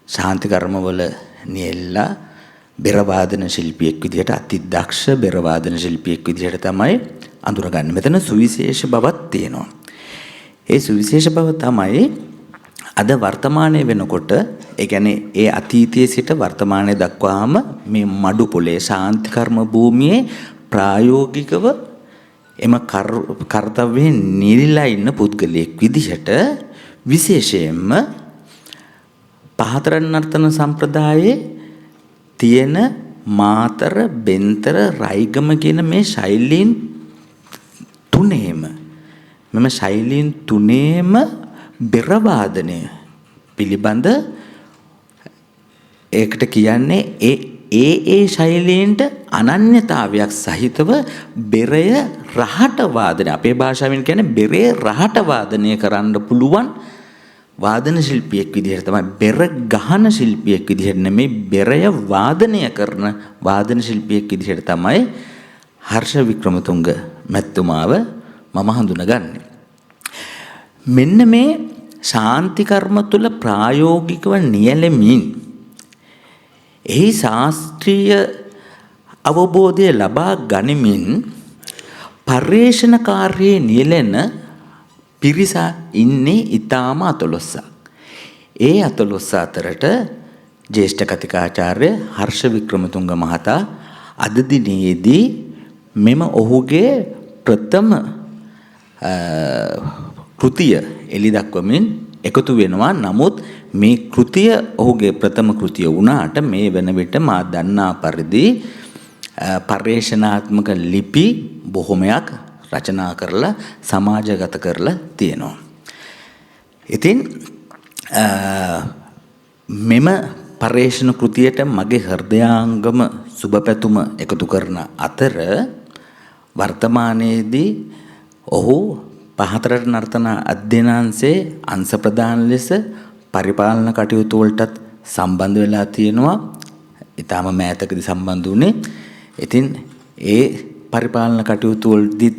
ශාන්ති කර්මවල නියැල්ලා බෙර වාදන ශිල්පියෙක් විදිහට, අති දක්ෂ බෙර වාදන ශිල්පියෙක් විදිහට තමයි අඳුරගන්නේ. මෙතන සුවිශේෂ බවක් තියෙනවා. ඒ සුවිශේෂ බව තමයි අද වර්තමානයේ වෙනකොට, ඒ කියන්නේ ඒ අතීතයේ සිට වර්තමානයේ දක්වාම මේ මඩු පොලේ ශාන්ති කර්ම භූමියේ ප්‍රායෝගිකව එම කර්තව්‍යයෙන් නිරිලා ඉන්න පුද්ගලයෙක් විදිහට විශේෂයෙන්ම පහතරන් නර්තන සම්ප්‍රදායේ තියෙන මාතර, බෙන්තර, රයිගම කියන මේ ශෛලීන් තුනේම බෙර වාදනය පිළිබඳ ඒකට කියන්නේ ඒ ශෛලීන්ට අනන්‍යතාවයක් සහිතව බෙරය රහට වාදනය, අපේ භාෂාවෙන් කියන්නේ බෙරේ රහට වාදනය කරන්න පුළුවන් වාදන ශිල්පියෙක් විදිහට තමයි, බෙර ගහන ශිල්පියෙක් විදිහට නෙමෙයි, බෙරය වාදනය කරන වාදන ශිල්පියෙක් විදිහට තමයි හර්ෂ වික්‍රමතුංග මැතිතුමාව මම හඳුනගන්නේ. මෙන්න මේ ශාන්ති කර්ම තුල ප්‍රායෝගිකව නියැලෙමින් එහි ශාස්ත්‍රීය අවබෝධය ලබා ගනිමින් පර්යේෂණකාරයේ නියැලෙන පිරිස ඉන්නේ ඊටාම අතලොස්සක්. ඒ අතලොස්ස අතරට ජ්‍යෙෂ්ඨ කතිකාචාර්ය හර්ෂ වික්‍රමතුංග මහතා අද දිනේදී මෙම ඔහුගේ ප්‍රථම කෘතිය එලි දක්වමින් එකතු වෙනවා. නමුත් මේ කෘතිය ඔහුගේ ප්‍රථම කෘතිය වුණාට මේ වෙන විට මා දන්නා පරිදි පර්යේෂණාත්මක ලිපි බොහොමයක් රචනා කරලා සමාජගත කරලා තියෙනවා. ඉතින් මෙම පර්යේෂණ කෘතියට මගේ හෘදයාංගම සුබපැතුම එකතු කරන අතර වර්තමානයේදී ඔහු පහතරට නර්තන අධ්‍යයනාංශයේ අංශ ප්‍රධාන ලෙස පරිපාලන කටයුතු වලටත් සම්බන්ධ වෙලා තියෙනවා. ඊටාම මෑතකදී සම්බන්ධ වුණේ. ඉතින් ඒ පරිපාලන කටයුතු වලදීත්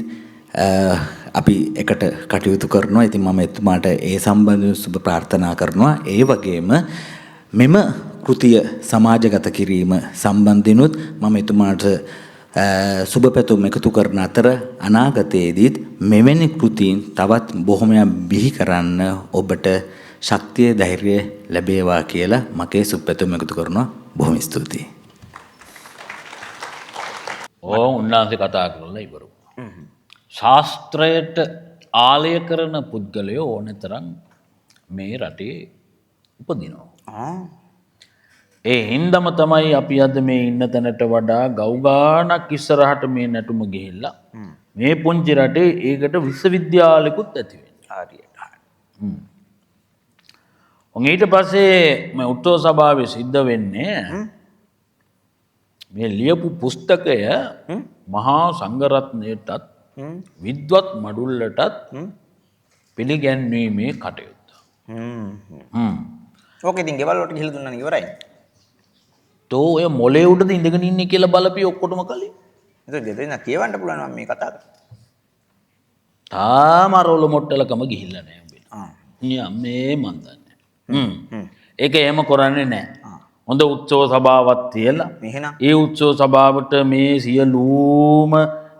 අපි එකට කටයුතු කරනවා. ඉතින් මම එතුමාට ඒ සම්බන්ධව සුබ ප්‍රාර්ථනා කරනවා. ඒ වගේම මෙම කෘතිය සමාජගත කිරීම සම්බන්ධිනුත් මම එතුමාට සුබ පැතුම් එකතු කරන අතර අනාගතයේදීත් මෙවැනි කෘතීන් තවත් බොහොමයක් බිහි කරන්න ඔබට ශක්තිය, ධෛර්යය ලැබේවා කියලා මගේ සුබ පැතුම් එකතු කරනවා. බොහොම ස්තුතියි. උන්වහන්සේ කතා කරලා ඉවර වුණා. ශාස්ත්‍රයට ආලය කරන පුද්ගලයෝ ඕනතරම් මේ රටේ උපදිනවා. ඒ හින්දම තමයි අපි අද මේ ඉන්න තැනට වඩා ගව්ගානක් ඉස්සරහට මේ නැටුම ගිහිල්ලා මේ පුංචි රටේ ඒකට විශ්වවිද්‍යාලෙකුත් ඇති වෙන්නේ. ඊට පස්සේ මේ උත්සව සභාවේ සිද්ධ වෙන්නේ මේ ලියපු පුස්තකය මහා සංඝරත්නයටත් විද්වත් මඩුල්ලටත් පිළිගැන්වීමේ කටයුත්ත. ඕක ඉතින් ගෙවල් වලට ගිහලා දුන්නා නේ ඉවරයි. තෝ ඔය මොලේ උඩද ඉඳගෙන ඉන්නේ කියලා බලපිය ඔක්කොටම කලින්. ඒක දෙදෙනා කියවන්න පුළුවන් මම මේ කතා කරා. තාම රෝල මොට්ටලකම ගිහිල්ලා නැහැ උඹේ. මේ මන් දන්නේ. ඒක එහෙම කරන්නේ නැහැ. හොඳ උත්සව සභාවක් තියලා එහෙනම් ඒ උත්සව සභාවට මේ සියලුම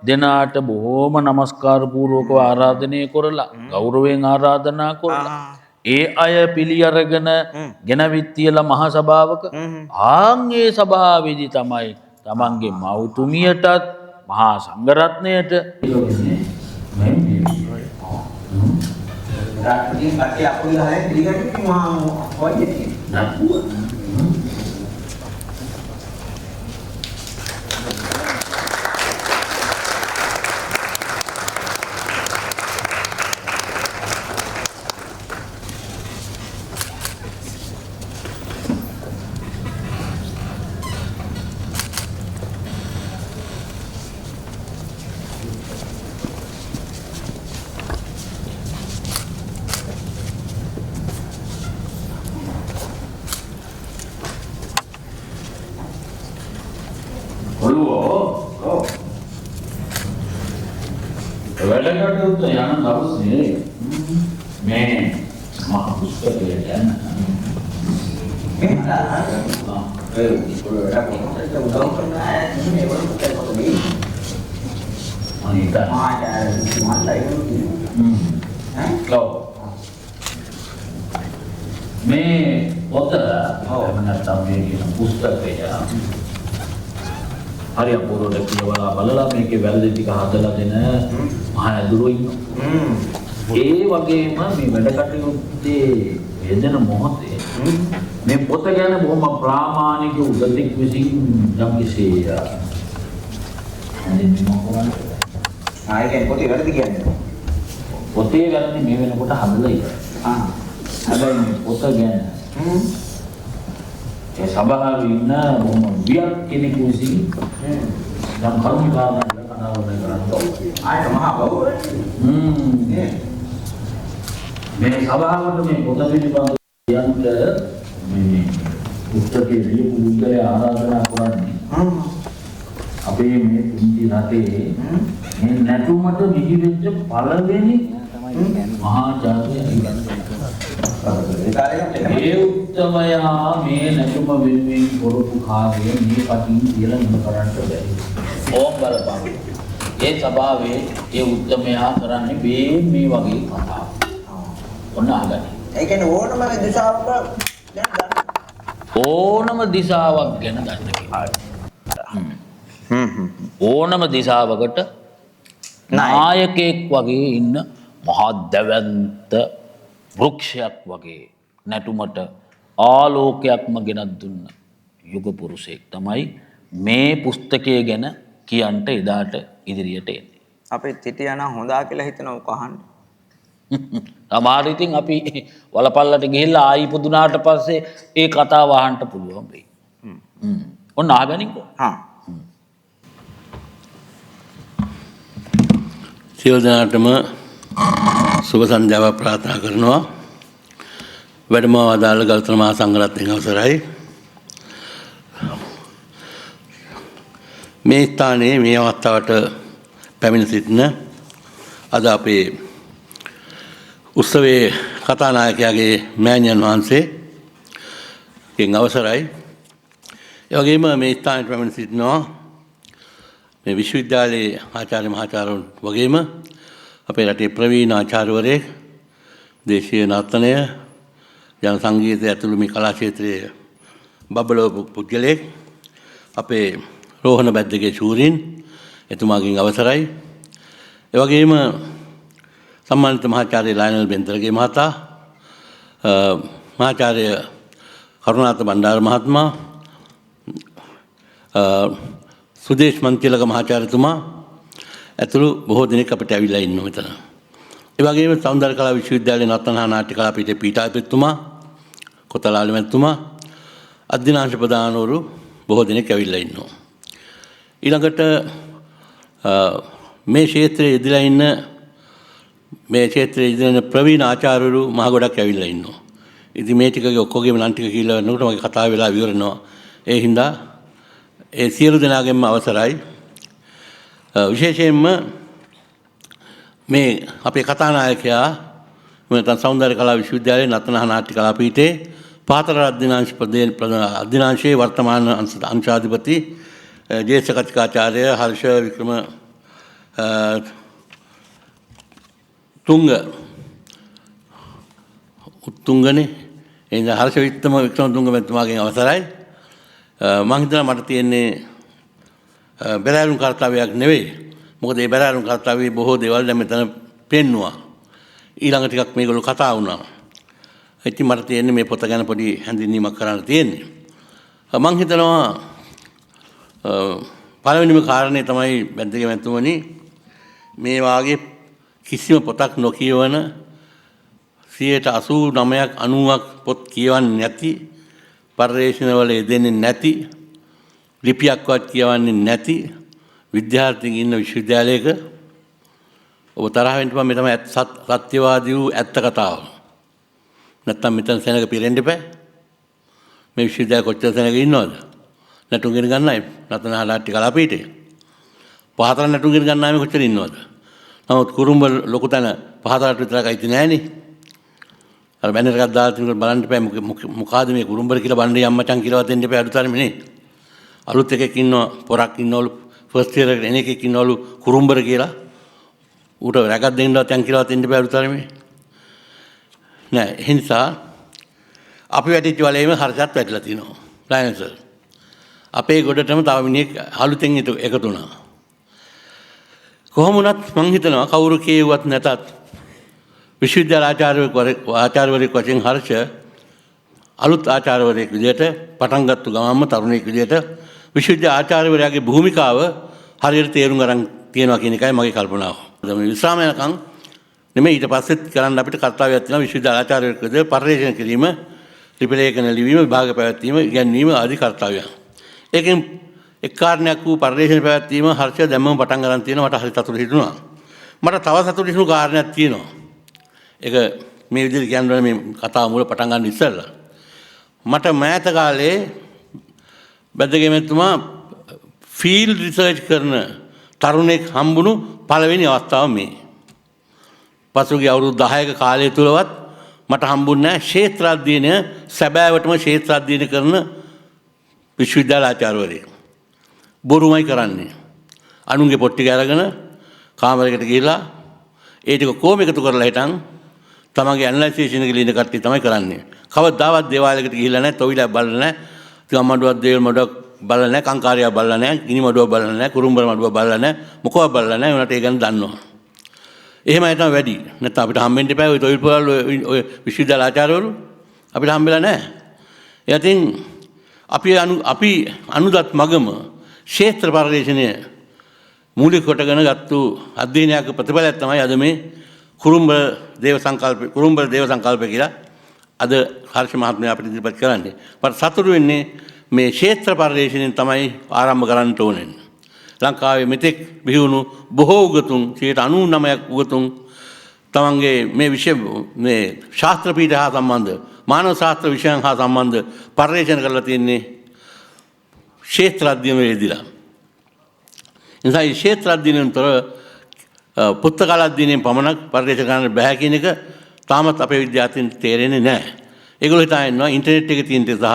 දෙනාට බොහෝම නමස්කාර පූර්වකව ආරාධනය කරලා ගෞරවයෙන් ආරාධනා කරලා ඒ අය පිළි අරගෙන ගෙනවිත් තියලා මහා සභාවක ආන්ගේ සභාවේදී තමයි තමන්ගේ මව්තුමියටත් මහා සංඝරත්නයට රාජ්‍යයෙන් කටේ අපුල ගහලා පිළිගන්නේ මහා වයියේ නපුව වැඩකටයුත්ත යන දවසේ මේ මහ පුස්තකයට යන මේ පොත නැත්නම් මේ කියන පුස්තකය හරි අපූර්වට කියවලා බලලා මේකේ වැරදි ටික හදලා දෙන මහා ඇදුරෝ ඉන්නවා. ඒ වගේම මේ වැඩ කටයුත්තේ යෙදෙන මොහොතේ මේ පොත ගැන බොහොම ප්‍රාමාණික උගතෙක් විසින් යම් කිසි ආයෙත් පොතේ වැරදි කියන්නේ. පොතේ වැරදි මේ වෙනකොට හදලා ඉවරයි. හැබැයි මේ පොත ගැන ඒ සභාවේ ඉන්න බොහොම වියක් කෙනෙකු විසින් යම් කරුණාවක් කනවද කරන්නේ. ආයෙත් මහා බෞද්ධ. මේ සභාවට මේ පොත පිළිබඳව කියන්න මේ පුස්තකයේ ලියපු උද්දේ ආරාධනා කරන්නේ. අපේ මේ පුංචි රටේ මේ නැටුමට මිහි වෙච්ච පළවෙනි මහා ජාතිය ඒ උත්තමයා මේ නැටුම වෙනුවෙන් කරපු කාර්යය මේ පටින් කියලා නම කරන්න බැහැ. ඕම් බලපං. ඒ සභාවේ ඒ උත්තමයා කරන්නේ මේ වගේ කතා. ඔන්න අහගන්න. ඒ කියන්නේ ඕනම දිශාවක් ගැන ඕනම දිශාවක් ගැන ගන්න කියලා. ඕනම දිශාවකට නායකයෙක් වගේ ඉන්න මහා දැවැන්ත වෘක්ෂයක් වගේ නැටුමට ආලෝකයක්ම ගෙනත් දුන්න යුග පුරුෂයෙක් තමයි මේ පුස්තකය ගැන කියන්ට එදාට ඉදිරියට එන්නේ. අපේ තිටියන හොඳා කියලා හිතනවා කහන්න. සමහර ඉතින් අපි වලපල්ලට ගිහිල්ලා ආයි පුදුනාට පස්සේ ඒ කතාව අහන්න පුළුවන් වෙයි. ඔන්න අහගනින්කෝ. සියලු දෙනාටම සුබ සන්ධ්‍යාවක් ප්‍රාර්ථනා කරනවා. වැඩම වදාළ ගෞතම මහා සංඝරත්නයේ අවසරයි. මේ ස්ථානයේ මේ අවස්ථාවට පැමිණ සිටින අද අපේ උත්සවයේ කතානායකයාගේ මෑණියන් වහන්සේගෙන් අවසරයි. ඒ වගේම මේ ස්ථානයට පැමිණ සිටිනවා මේ විශ්වවිද්‍යාලයේ ආචාර්ය මහාචාර්යවරුන් වගේම අපේ රටේ ප්‍රවීණ ආචාර්යවරයෙක් දේශීය නර්තනය ජන සංගීතය ඇතුළු මේ කලා ක්ෂේත්‍රයේ බබලව පුද්ගලයෙක් අපේ රෝහණ බැද්දගේ ශූරීන් එතුමාගෙන් අවසරයි. ඒ වගේම සම්මානිත මහාචාර්ය ලයනල් බෙන්තරගේ මහතා මහාචාර්ය කරුණාත බණ්ඩාර මහත්මයා සුදේශ් මන්තිලක මහාචාර්යතුමා ඇතුළු බොහෝ දෙනෙක් අපිට ඇවිල්ලා ඉන්නවා මෙතන. ඒ වගේම සෞන්දර්ය කලා විශ්වවිද්‍යාලයේ නර්තන හා නාට්‍ය කලා පීඨයේ පීඨාධිපතිතුමා කොතලාලි මැතිතුමා අධ්‍යනාංශ ප්‍රධානවරු බොහෝ දෙනෙක් ඇවිල්ලා ඉන්නවා. ඊළඟට මේ ක්ෂේත්‍රයේ ඉඳලා ඉන්න ප්‍රවීණ ආචාර්යවරු මහ ගොඩක් ඇවිල්ලා ඉන්නවා. ඉතින් මේ ටිකගේ ඔක්කොගේම නම් ටික කියලා වෙනකොට මගේ කතාව වෙලා ඉවරනවා. ඒ හින්දා ඒ සියලු දෙනාගෙන්ම අවසරයි. විශේෂයෙන්ම මේ අපේ කතානායකයා නැත්නම් සෞන්දර්ය කලා විශ්වවිද්‍යාලයේ නර්තන හා නාට්‍ය කලා පීඨයේ පහතර අධ්‍යනාංශයේ වර්තමාන අංශාධිපති ජ්‍යෙෂ්ඨ කතිකාචාර්ය හර්ෂ වික්‍රම උත්තුංගනේ එඳ හර්ෂ වික්‍රමතුංග මැතිතුමාගෙන් අවසරයි. මම හිතනවා මට තියෙන්නේ බැලෑරුම් කර්තව්‍යයක් නෙවෙයි. මොකද මේ බැලෑරුම් කර්තව්‍යයේ බොහෝ දේවල් දැන් මෙතන පෙන්නවා. ඊළඟ ටිකක් මේගොල්ලෝ කතා වුණා. ඉතින් මට තියෙන්නේ මේ පොත ගැන පොඩි හැඳින්වීමක් කරන්න තියෙන්නේ. මම හිතනවා පළවෙනිම කාරණේ තමයි බැද්දගේ මැතිතුමනි මේ වාගේ කිසිම පොතක් නොකියවන 89ක් 90ක් පොත් කියවන්නේ නැති පර්යේෂණවල යෙදෙන්නේ නැති ලිපියක්වත් කියවන්නේ නැති විද්‍යාර්ථීන් ඉන්න විශ්වවිද්‍යාලයක ඔබ තරහ වෙන්න එපා. මේ තමයි සත්‍යවාදී වූ ඇත්ත කතාව. නැත්තම් මෙතන සෙනඟ පිරෙන්න එපා. මේ විශ්වවිද්‍යාල කොච්චර සෙනඟ ඉන්නවද? නැටුම් ගෙන ගන්නයි රත්නහාලාට්ටි කලාපීඨේ. පහතර නැටුම් ගෙන ගන්න ආවේ කොච්චර ඉන්නවද? නමුත් කුරුම්බ ලොකු තැන පහතරට විතරක් අයිති නෑනේ. අර බැනර් එකක් දාලා තිනකොට බලන්න එපා මොකಾದ මේ කුරුම්බර කියලා බණ්ඩේ අම්මචන් කියලාවත් දෙන්න එපා අඩුතරමේ නේ. අලුත් එකෙක් ඉන්නවා පොරක් ඉන්නවලු ෆස්ට් ඉයර් එකට එන එකෙක් ඉන්නවලු කුරුම්බර කියලා. ඌට රැකක් දෙන්නවත් යන් කියලාවත් දෙන්න එපා අඩුතරමේ. නෑ ඒ නිසා අපි වැටිච්ච වලේම හර්ෂත් වැටිලා තිනවා. Lion sir. අපේ ගොඩටම තව මිනිහෙක් අලුතෙන් එකතු වුණා. කොහොම වුණත් මං හිතනවා කවුරු කියෙව්වත් නැතත් විශ්වවිද්‍යාල ආචාර්යවරයෙක් වශයෙන් හර්ෂ අලුත් ආචාර්යවරයෙක් විදිහට පටන් ගත්තු ගමන්ම තරුණයෙක් විදිහට විශ්වවිද්‍යාල ආචාර්යවරයාගේ භූමිකාව හරියට තේරුම් ගන්න තියෙනවා කියන එකයි මගේ කල්පනාව. මේ විශ්‍රාම යනකම් නෙමෙයි ඊට පස්සෙත් කරන්න අපිට කර්තව්‍යයක් තියෙනවා විශ්වවිද්‍යාල ආචාර්යවරයෙක් විදිහට පරිශීලනය කිරීම, ත්‍රිපිටකන ලිවීම, විභාග පැවැත්වීම, ඉගැන්වීම ආදී කර්තව්‍යයන්. ඒකෙන් එක් කාරණයක් වූ පරිශීලන පැවැත්වීම හර්ෂ දැම්මම පටන් ගන්න තියෙනවා. මට හරි සතුටු හිතුණා. මට තව සතුටු හිතුණු කාරණයක් තියෙනවා. ඒක මේ විදිහට කියන්නේ මේ කතාව මුල පටන් ගන්න ඉස්සෙල්ලා මට මෑත කාලේ බැද්දගේ මැතිතුමා ෆීල්ඩ් රිසර්ච් කරන තරුණෙක් හම්බුණු පළවෙනි අවස්ථාව මේ. පසුගිය අවුරුදු 10ක කාලය තුලවත් මට හම්බුන්නේ නැහැ ක්ෂේත්‍ර අධ්‍යයනය සැබෑවටම ක්ෂේත්‍ර අධ්‍යයනය කරන විශ්වවිද්‍යාල ආචාර්යවරයෙක්. බොරුමයි කරන්නේ. අනුන්ගේ පොත් ටික අරගෙන කාමරයකට ගිහිලා ඒ ටික කොහොම එකතු කරලා හිටන් තමන්ගේ ඇනලයිසේෂන් එක ලියන කට්ටිය තමයි කරන්නේ. කවදාවත් දේවාලයකට ගිහිල්ලා නැහැ, තොවිලා බලලා නැහැ, තිගම් මඩුවක් දේවල් මඩුවක් බලලා නැහැ, කංකාරියක් බලලා නැහැ, ගිනි මඩුවක් බලලා නැහැ, කුරුම්බර මඩුවක් බලලා නැහැ, මොකවත් බලලා නැහැ. උනට ඒ ගැන දන්නවා. එහෙමයි තමයි වැඩි. නැත්නම් අපිට හම්බෙන්න එපා ඔය තොවිල් පොළ ඔය විශ්වවිද්‍යාල ආචාර්යවරු අපිට හම්බෙලා නැහැ. එයාටින් අපි අනුදත් මගම ක්ෂේත්‍ර පරිශ්‍රණය මූලික කොටගෙන ගත්තු අධ්‍යයනයක ප්‍රතිඵලයක් තමයි අද මේ කුරුම්බර දේව සංකල්ප කියලා අද හර්ෂ මහත්මයා අපිට ඉදිරිපත් කරන්නේ. මට සතුටු වෙන්නේ මේ ක්ෂේත්‍ර පරිශ්‍රණයෙන් තමයි ආරම්භ කරන්න ඕනේ. ලංකාවේ මෙතෙක් බිහිවුණු බොහෝ උගතුන් 99ක් උගතුන් තමන්ගේ මේ විෂය මේ ශාස්ත්‍ර පීඨ හා සම්බන්ධ මානව ශාස්ත්‍ර විෂයන් හා සම්බන්ධ පරිශ්‍රණ කරලා තියෙන්නේ ක්ෂේත්‍ර අධ්‍යයනයේදීලා. නිසා මේ ක්ෂේත්‍ර අධ්‍යයනතර පුස්තකාල අධ්‍යයනයෙන් පමණක් පරිශ්‍රණ කරන්න බෑ කියන එක තාමත් අපේ විද්‍යාර්ථීන්ට තේරෙන්නේ නැහැ. ඒගොල්ලෝ හිතා ඉන්නවා ඉන්ටර්නෙට් එකේ තියෙන දේ සහ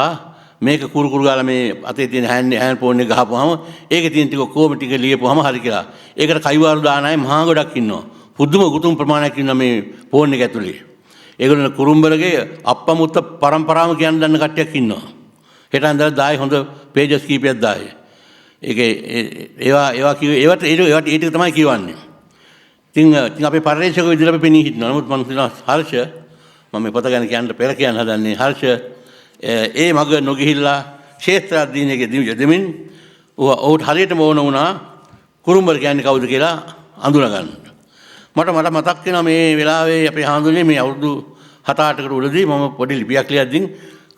මේක කුරු ගාලා මේ අතේ තියෙන හෑන්ඩ් ෆෝන් එක ගහපුවාම ඒකේ තියෙන ටික කොහොම ටික ලියපුවාම හරි කියලා. ඒකට කයිවාරු දාන අය මහා ගොඩක් ඉන්නවා. පුදුම ගුතුම් ප්‍රමාණයක් ඉන්නවා මේ ෆෝන් එක ඇතුලේ. ඒගොල්ලෝ කුරුම්බරගේ අප්පමුත්ත පරම්පරාවම කියන්න දන්න කට්ටියක් ඉන්නවා. හෙට අන්දලා දායි හොඳ පේජස් කීපයක් දායි. ඒවා ටික තමයි කියවන්නේ. ඉතින් අපේ පරිශ්‍රක විදිහට අපි පෙනී හිටිනවා. නමුත් මම හිතනවා හර්ෂ මම මේ පොත ගැන කියන්න පෙර කියන්න හදන්නේ හර්ෂ ඒ මග නොගිහිල්ලා ක්ෂේත්‍ර අධ්‍යයනයේ දෙමින් ඔහුට හරියටම ඕන වුණා කුරුම්බර කියන්නේ කවුද කියලා අඳුනගන්න. මට මතක් වෙනවා මේ වෙලාවේ අපේ හාමුදුරනේ මේ අවුරුදු 7-8කට උඩදී මම පොඩි ලිපියක් ලියද්දී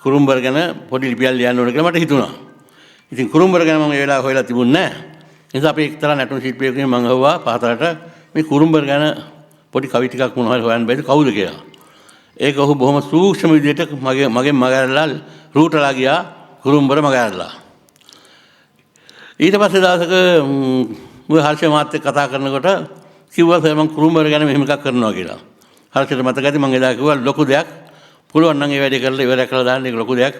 කුරුම්බර ගැන පොඩි ලිපියක් ලියන්න ඕන කියලා මට හිතුණා. ඉතින් කුරුම්බර ගැන මම ඒ වෙලාව හොයලා තිබුණේ නැහැ. ඒ නිසා අපි එක්තරා නැටුම් ශිල්පියෙකුගෙන් මම අහුවා පහතරට මේ කුරුම්බර ගැන පොඩි කවි ටිකක් මොනවා හරි හොයන්න බැයිද කවුද කියලා. ඒක ඔහු බොහොම සූක්ෂම විදිහට මගෙන් මගහැරලා රූටලා ගියා කුරුම්බර මගහැරලා. ඊට පස්සේ දවසක මම හර්ෂ මාත් එක්ක කතා කරනකොට කිව්වා සර් මම කුරුම්බර ගැන මෙහෙම එකක් කරනවා කියලා. හර්ෂට මතකයි මම එදා කිව්වා ලොකු දෙයක් පුළුවන් නම් ඒ වැඩේ කරලා ඉවර කරලා දාන්න ඒක ලොකු දෙයක්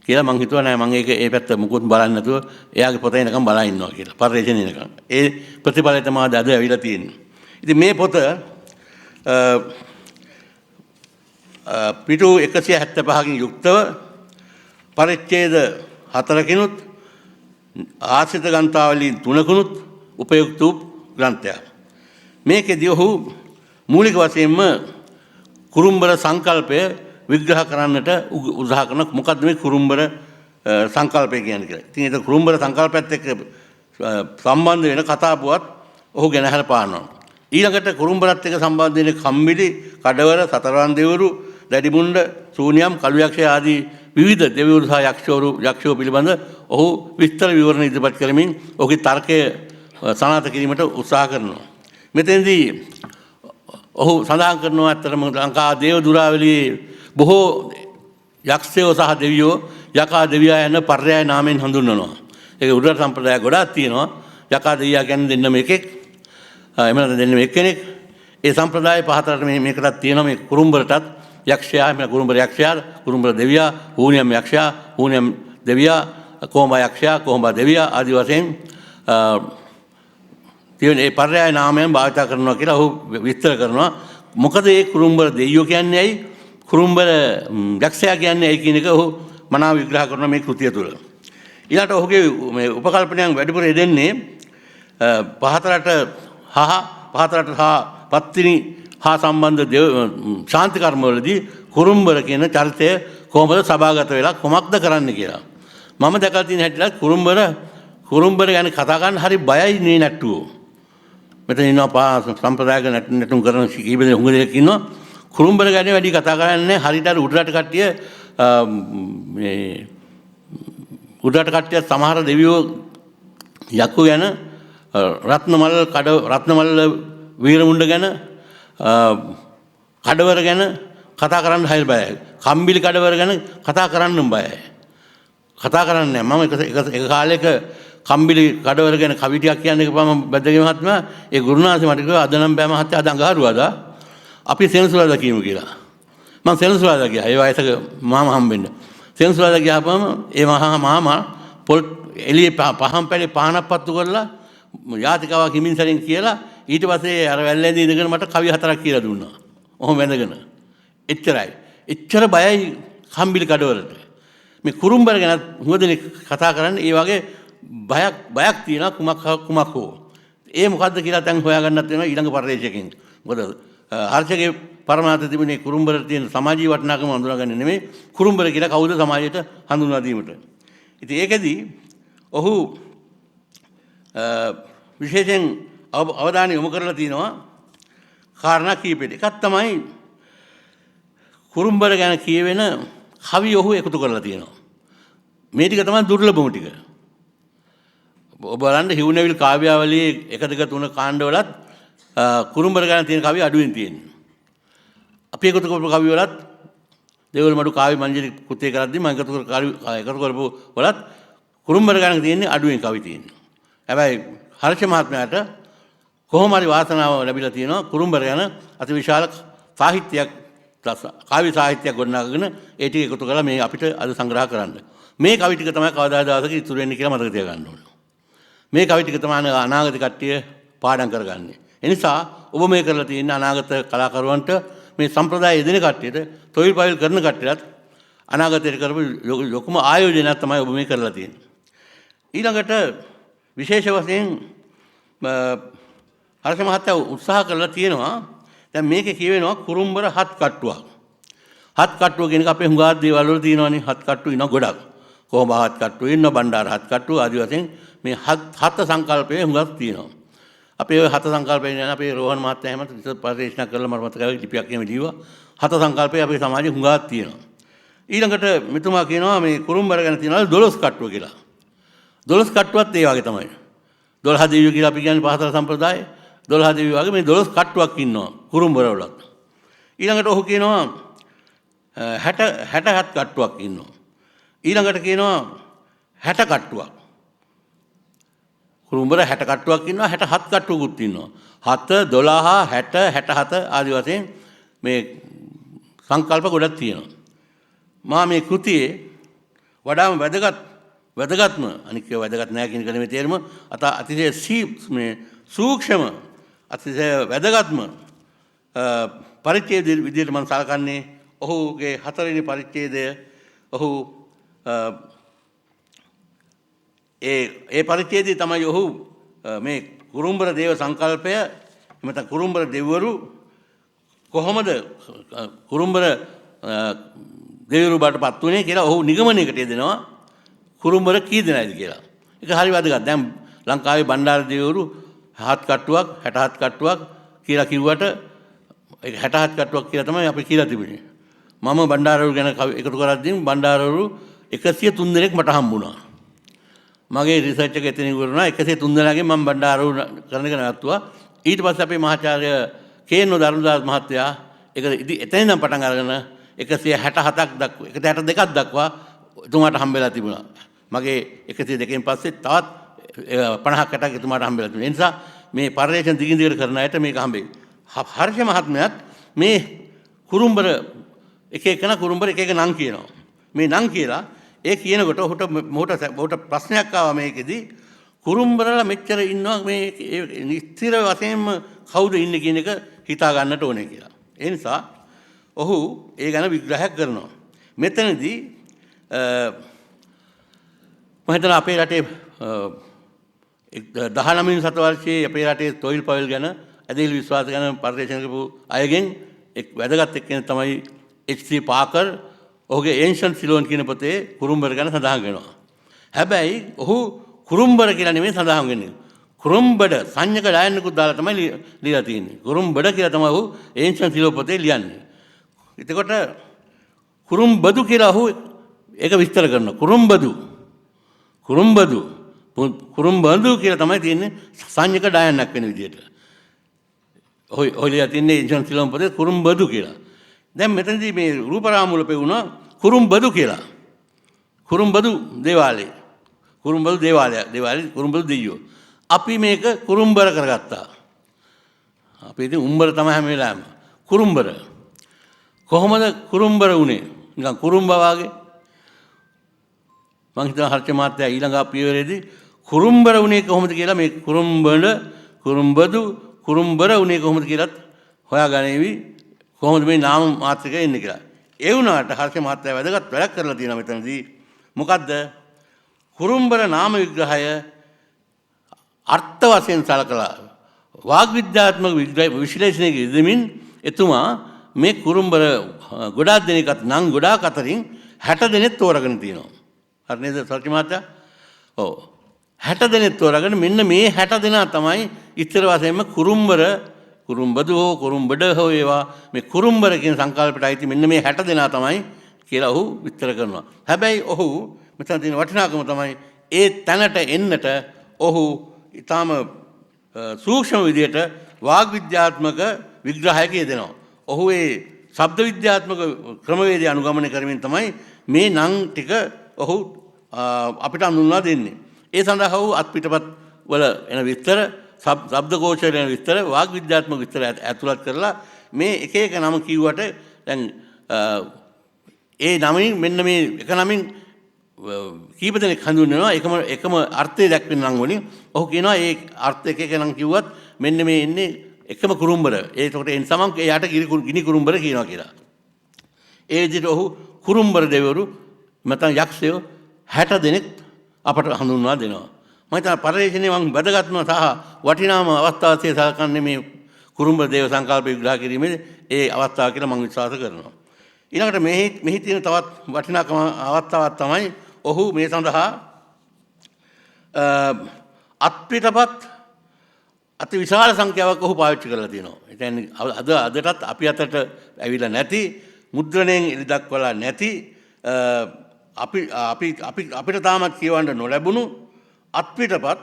කියලා මං හිතුවා නෑ මං ඒක ඒ පැත්ත මුකුත් බලන්නේ නැතුව එයාගේ පොත එනකම් බලා ඉන්නවා කියලා. පරිශ්‍රණය එනකම්. ඒ ප්‍රතිඵලය තමයි අද ඇවිල්ලා තියෙන්නේ. ඉතින් මේ පොත පිටු 175කින් යුක්තව පරිච්ඡේද 4කිනුත් ආශ්‍රිත ග්‍රන්ථාවලීන් 3කිනුත් උපයුක්ත වූ ග්‍රන්ථයක්. මේකෙදී ඔහු මූලික වශයෙන්ම කුරුම්බර සංකල්පය විග්‍රහ කරන්නට උත්සාහ කරන මොකද්ද මේ කුරුම්බර සංකල්පය කියන්නේ කියලා. ඉතින් ඒක කුරුම්බර සංකල්පයත් එක්ක සම්බන්ධ වෙන කතාපුවත් ඔහු ගෙන හරපානවා. ඊළඟට කුරුම්බරත් එක්ක සම්බන්ධ වෙන කම්බිලි, කඩවර, සතරවන් දෙවරු, දැඩිමුණ්ඩ, සූනියම්, කළු යක්ෂය ආදී විවිධ දෙවිවරු සහ යක්ෂයෝ පිළිබඳ ඔහු විස්තර විවරණ ඉදිරිපත් කරමින් ඔහුගේ තර්කය සනාථ කිරීමට උත්සාහ කරනවා. මෙතෙන්දී ඔහු සඳහන් කරනවා ඇත්තටම ලංකා දේව දුරාවලියේ බොහෝ යක්ෂයෝ සහ දෙවියෝ යකා දෙවියා යන පර්යාය නාමයෙන් හඳුන්වනවා. ඒක උඩරට සම්ප්‍රදාය ගොඩාක් තියෙනවා. යකා දෙවියා කියන්නේ දෙන්නම එකෙක්. එහෙම නැත්නම් දෙන්නම එක්කෙනෙක්. ඒ සම්ප්‍රදාය පහතරට මේකටත් තියෙනවා මේ කුරුම්බරටත් යක්ෂයා එහෙම කුරුම්බර යක්ෂයා, කුරුම්බර දෙවියා, ඌනියම් යක්ෂයා, ඌනියම් දෙවියා, කොහොඹ යක්ෂයා, කොහොඹ දෙවියා ආදී වශයෙන් තියෙන ඒ පර්යාය නාමයෙන් භාවිත කරනවා කියලා ඔහු විස්තර කරනවා. මොකද මේ කුරුම්බර දෙවියෝ කියන්නේ ඇයි? කුරුම්බර යක්ෂයා කියන්නේ ඇයි කියන එක ඔහු මනාව විග්‍රහ කරන මේ කෘතිය තුළ. ඊළඟට ඔහුගේ මේ උපකල්පනයන් වැඩිපුර යෙදෙන්නේ පහතරට හා පත්තිනි හා සම්බන්ධ ශාන්ති කර්මවලදී කුරුම්බර කියන චරිතය කොහොමද සභාගත වෙලා කොමක්ද කරන්න කියලා. මම දැකලා තියෙන හැටියට කුරුම්බර ගැන කතා කරන්න හරි බයයි නේ නැට්ටුවෝ. මෙතන ඉන්නවා සම්ප්‍රදායක නැටුම් කරන කීප දෙනෙක් හුඟ දෙනෙක් ඉන්නවා. කුරුම්බර ගැන වැඩි කතා කරන්නේ හරියට අර උඩරට කට්ටිය මේ උඩරට කට්ටිය සමහර දෙවියෝ යක්කු ගැන රත්නමල්ල වීරමුණ්ඩ ගැන කඩවර ගැන කතා කරන්න හරිය බයයි. කම්බිලි කඩවර ගැන කතා කරන්න බයයි. කතා කරන්නේ නැහැ. මම එක කාලයක කම්බිලි කඩවර ගැන කවි ටිකක් කියන්නේ එකපාරම බද්දගේ මහත්මයා ඒ ගුරුනාථ මට කිව්වා අද නම් බෑ මහත්තයා අද අඟහරුවාදා අපි සෙනසුරාදා කියමු කියලා. මම සෙනසුරාදා ගියා. ඒ වයසක මාමා හම්බෙන්න. සෙනසුරාදා ගියාපම ඒ මාමා පොල් එළියේ පහන් පැලේ පහනක් පත්තු කරලා යාතිකාවක් හිමින් සැරින් කියලා ඊට පස්සේ අර වැල්ලේදී ඉඳගෙන මට කවි 4ක් කියලා දුන්නා. ඔහොම වැඳගෙන. එච්චරයි. එච්චර බයයි කම්බිලි කඩවරට. මේ කුරුම්බර ගැන හුඟදෙනෙක් කතා කරන්නේ ඒ වගේ බයක් තියෙනවා කුමක් හෝ. ඒ මොකද්ද කියලා දැන් හොයාගන්නත් වෙනවා ඊළඟ පරිශ්‍රයකින්. මොකද හර්ෂගේ පරමාර්ථ තිබුණේ කුරුම්බර තියෙන සමාජීය වටිනාකම හඳුනාගන්නේ නෙමෙයි කුරුම්බර කියලා කවුද සමාජයට හඳුන්වා දීමට. ඉතින් ඒකෙදී ඔහු විශේෂයෙන් අවධානය යොමු කරලා තිනවා කාරණා කීපෙට. එකක් තමයි කුරුම්බර ගැන කියවෙන කවි ඔහු එකතු කරලා තියෙනවා. මේ ටික තමයි දුර්ලභම ටික. ඔබ බලන්න හිව්නැවිල් කාව්‍යාවලියේ 1 2 3 කාණ්ඩවලත් කුරුම්බර ගැන තියෙන කවි අඩුවෙන් තියෙනවා. අපි එකතු කරපු කවි වලත් දේවල් මඩු කාව්‍ය මංජරි කෘතිය කරද්දී මම එකතු කරපු වලත් කුරුම්බර ගැන තියෙන්නේ අඩුවෙන් කවි තියෙනවා. හැබැයි හර්ෂ මහත්මයාට කොහොම හරි වාසනාව ලැබිලා තියෙනවා කුරුම්බර ගැන අතිවිශාල සාහිත්‍යයක් කාව්‍ය සාහිත්‍යයක් ගොඩනගාගෙන ඒ ටික එකතු කරලා මේ අපිට අද සංග්‍රහ කරන්න. මේ කවි ටික තමයි කවදා දවසක ඉතුරු වෙන්නේ කියලා මතක තියාගන්න ඕනේ. මේ කවි ටික තමයි අනාගත කට්ටිය පාඩම් කරගන්නේ. ඒ නිසා ඔබ මේ කරලා තියෙන අනාගත කලාකරුවන්ට මේ සම්ප්‍රදාය යෙදෙන කට්ටියට තොইল පයිල් කරන කට්ටියත් අනාගතයට කරපු ලොකුම ආයෝජනයක් තමයි ඔබ මේ කරලා තියෙන්නේ. ඊළඟට විශේෂ වශයෙන් හර්ෂ මහත්තයා උත්සාහ කරලා තියෙනවා දැන් මේකේ කියවෙනවා කුරුම්බර 7 කට්ටුවක්. 7 කට්ටුව කියන එක අපේ හුඟා දේවල් වල තියෙනවානේ 7 කට්ටු ඉන්න ගොඩක්. කොහොම 7 කට්ටු ඉන්න බණ්ඩාර 7 කට්ටු ආදි වශයෙන් මේ 7 සංකල්පයේ හුඟක් තියෙනවා. අපේ ඔය 7 සංකල්පයෙන් යන අපේ රෝහන් මහත්තයා හැම විට පරිශීලන කරලා මට මතකයි ලිපියක් එහෙම ලියුවා. 7 සංකල්පයේ අපේ සමාජයේ හුඟක් තියෙනවා. ඊළඟට මෙතුමා කියනවා මේ කුරුම්බර ගැන තියනවා 12 කට්ටුව කියලා. 12 කට්ටුවත් ඒ වගේ තමයි. 12 දෙවියෝ කියලා අපි කියන්නේ පහතර සම්ප්‍රදාය. 12 දෙවියෝ වගේ මේ 12 කට්ටුවක් ඉන්නවා කුරුම්බර වලත්. ඊළඟට ඔහු කියනවා 67 කට්ටුවක් ඉන්නවා. ඊළඟට කියනවා 60 කට්ටුවක්. කුරුම්බර 60 කට්ටුවක් ඉන්නවා 67 කට්ටුවකුත් ඉන්නවා. 7 12 60 67 ආදි වශයෙන් මේ සංකල්ප ගොඩක් තියෙනවා. මා මේ කෘතියේ වඩාම වැදගත්ම අනික වැදගත් නැහැ කියන එක නෙමෙයි තේරුම අතිශය සූක්ෂම අතිශය වැදගත්ම පරිච්ඡේද විදිහට මම සලකන්නේ ඔහුගේ 4 වෙනි පරිච්ඡේදය ඔහු ඒ පරිච්ඡේදයේ තමයි ඔහු මේ කුරුම්බර දේව සංකල්පය එමෙත කුරුම්බර දෙවිවරු කොහොමද කුරුම්බර දෙවිවරු බාටපත් වුණේ කියලා ඔහු නිගමනයකට යදෙනවා කුරුම්බර කී දෙනායිද කියලා. ඒක හරි වැදගත්. දැන් ලංකාවේ බණ්ඩාර දෙවිවරු 7 කට්ටුවක් 67 කට්ටුවක් කියලා කිව්වට ඒක 67 කට්ටුවක් කියලා තමයි අපි කියලා තිබුණේ. මම බණ්ඩාරවරු ගැන එකතු කරද්දී බණ්ඩාරවරු 103 දෙනෙක් මට හම්බුණා. මගේ රිසර්ච් එක එතන ඉවර වුණා 103 දෙනාගෙන් මම බණ්ඩාරවරු කරන එක නවත්තුවා. ඊට පස්සේ අපේ මහාචාර්ය කේනෝ ධර්මදාස් මහත්තයා ඒක එතනින් ඉඳන් පටන් අරගෙන 167ක් දක්වා 162ක් දක්වා එතුමාට හම්බෙලා තිබුණා. මගේ 102කින් පස්සේ තවත් 50කට එතුමාට හම්බෙලා තිබුණා. ඒ නිසා මේ පරිශ්‍රණ දිගින් දිගට කරන අයට මේක හම්බෙයි. හර්ෂ මහත්මයාත් මේ කුරුම්බර එක එකන කුරුම්බර එක එක නම් කියනවා. මේ නම් කියලා ඒ කියනකොට ඔහුට ප්‍රශ්නයක් ආවා මේකෙදි කුරුම්බරලා මෙච්චර ඉන්නවා මේ ස්ථිර වශයෙන්ම කවුද ඉන්නේ කියන එක හිතා ගන්නට ඕනේ කියලා. ඒ නිසා ඔහු ඒ ගැන විග්‍රහයක් කරනවා. මෙතනදී මම හිතනවා අපේ රටේ 19 වෙනි සතවර්ෂයේ අපේ රටේ තොইল පොයිල් ගැන ඇදහිලි විශ්වාස ගැන පරිශීලනය කරපු අයගෙන් එක් වැදගත් එක්කෙනෙක් තමයි H.C. පාකර්. ඔහුගේ ඒන්ෂන්ට් සිලෝන් කියන පොතේ කුරුම්බර ගැන සඳහන් කරනවා. හැබැයි ඔහු කුරුම්බර කියලා නෙමෙයි සඳහන් වෙන්නේ. කුරුම්බඩ සංඥක ඩයන්නකුත් දාලා තමයි ලියලා තියෙන්නේ. කුරුම්බඩ කියලා තමයි ඔහු ඒන්ෂන්ට් සිලෝන් පොතේ ලියන්නේ. එතකොට කුරුම්බදු කියලා ඔහු ඒක විස්තර කරනවා. කුරුම්බදු කියලා තමයි තියෙන්නේ සංඥක ඩයන්නක් වෙන විදියට. ඔය ලියලා තින්නේ ඒන්ෂන්ට් සිලෝන් පොතේ කුරුම්බදු කියලා. දැන් මෙතනදී මේ රූපරාමුල පෙවුණා කුරුම්බදු කියලා. කුරුම්බදු දේවාලය කුරුම්බදු දෙයියෝ. අපි මේක කුරුම්බර කරගත්තා. අපි ඉතින් උම්බර තමයි හැම වෙලාවෙම. කුරුම්බර. කොහොමද කුරුම්බර වුණේ? නිකන් කුරුම්බා වාගේ. මං හිතනවා හර්ෂ මහත්තයා ඊළඟ පියවරේදී කුරුම්බර වුණේ කොහොමද කියලා මේ කුරුම්බදු කුරුම්බර වුණේ කොහොමද කියලාත් හොයාගන්නේවි. කොහොමද මේ නාම මාත්‍රික එන්නේ කියලා. ඒ වුණාට හර්ෂ මහත්තයා වැදගත් වැඩක් කරලා තියෙනවා මෙතනදී. මොකද්ද? කුරුම්බර නාම විග්‍රහය අර්ථ වශයෙන් සලකලා වාග් විද්‍යාත්මක විශ්ලේෂණයක යෙදෙමින් එතුමා මේ කුරුම්බර ගොඩාක් දෙනෙක් නම් ගොඩාක් අතරින් 60 දෙනෙක් තෝරාගෙන තියෙනවා. හරි නේද සර්චි මහත්තයා? ඔව්. 60 දෙනෙක් තෝරාගෙන මෙන්න මේ 60 දෙනා තමයි ඉතර වශයෙන්ම කුරුම්බදු හෝ කුරුම්බඩ හෝ ඒවා මේ කුරුම්බර කියන සංකල්පයට අයිති මෙන්න මේ 60 දෙනා තමයි කියලා ඔහු විස්තර කරනවා. හැබැයි ඔහු මෙතන තියෙන වටිනාකම තමයි ඒ තැනට එන්නට ඔහු ඊටාම සූක්ෂම විදියට වාග් විද්‍යාත්මක විග්‍රහයක යෙදෙනවා. ඔහු ඒ ශබ්ද විද්‍යාත්මක ක්‍රමවේදය අනුගමනය කරමින් තමයි මේ නම් ටික ඔහු අපිට හඳුන්වා දෙන්නේ. ඒ සඳහා ඔහු අත්පිටපත් වල එන විස්තර ශබ්දකෝෂවල එන විස්තර වාග් විද්‍යාත්මක විස්තර ඇතුළත් කරලා මේ එක එක නම කිව්වට දැන් ඒ නමින් මෙන්න මේ එක නමින් කීප දෙනෙක් හඳුන්වනවා එකම අර්ථය දක්වන නම් වලින් ඔහු කියනවා ඒ අර්ථ එක එක නම් කිව්වත් මෙන්න මේ එන්නේ එකම කුරුම්බර. ඒකට එන් සමන් එයාට ගිනි කුරුම්බර කියනවා කියලා. ඒ විදිහට ඔහු කුරුම්බර දෙවිවරු නැත්නම් යක්ෂයෝ 60 දෙනෙක් අපට හඳුන්වා දෙනවා. මම හිතනවා පරිශ්‍රණයේ මම වැදගත්ම සහ වටිනාම අවස්ථාවසේ සලකන්නේ මේ කුරුම්බර දේව සංකල්ප විග්‍රහ කිරීමේ ඒ අවස්ථාව කියලා මම විශ්වාස කරනවා. ඊළඟට මෙහි තියෙන තවත් වටිනාකම අවස්ථාවක් තමයි ඔහු මේ සඳහා අත්පිටපත් අති විශාල සංඛ්‍යාවක් ඔහු පාවිච්චි කරලා තියෙනවා. ඒ කියන්නේ අදටත් අපි අතට ඇවිල්ලා නැති මුද්‍රණයෙන් එලි දක්වලා නැති අපිට තාමත් කියවන්න නොලැබුණු අත්පිටපත්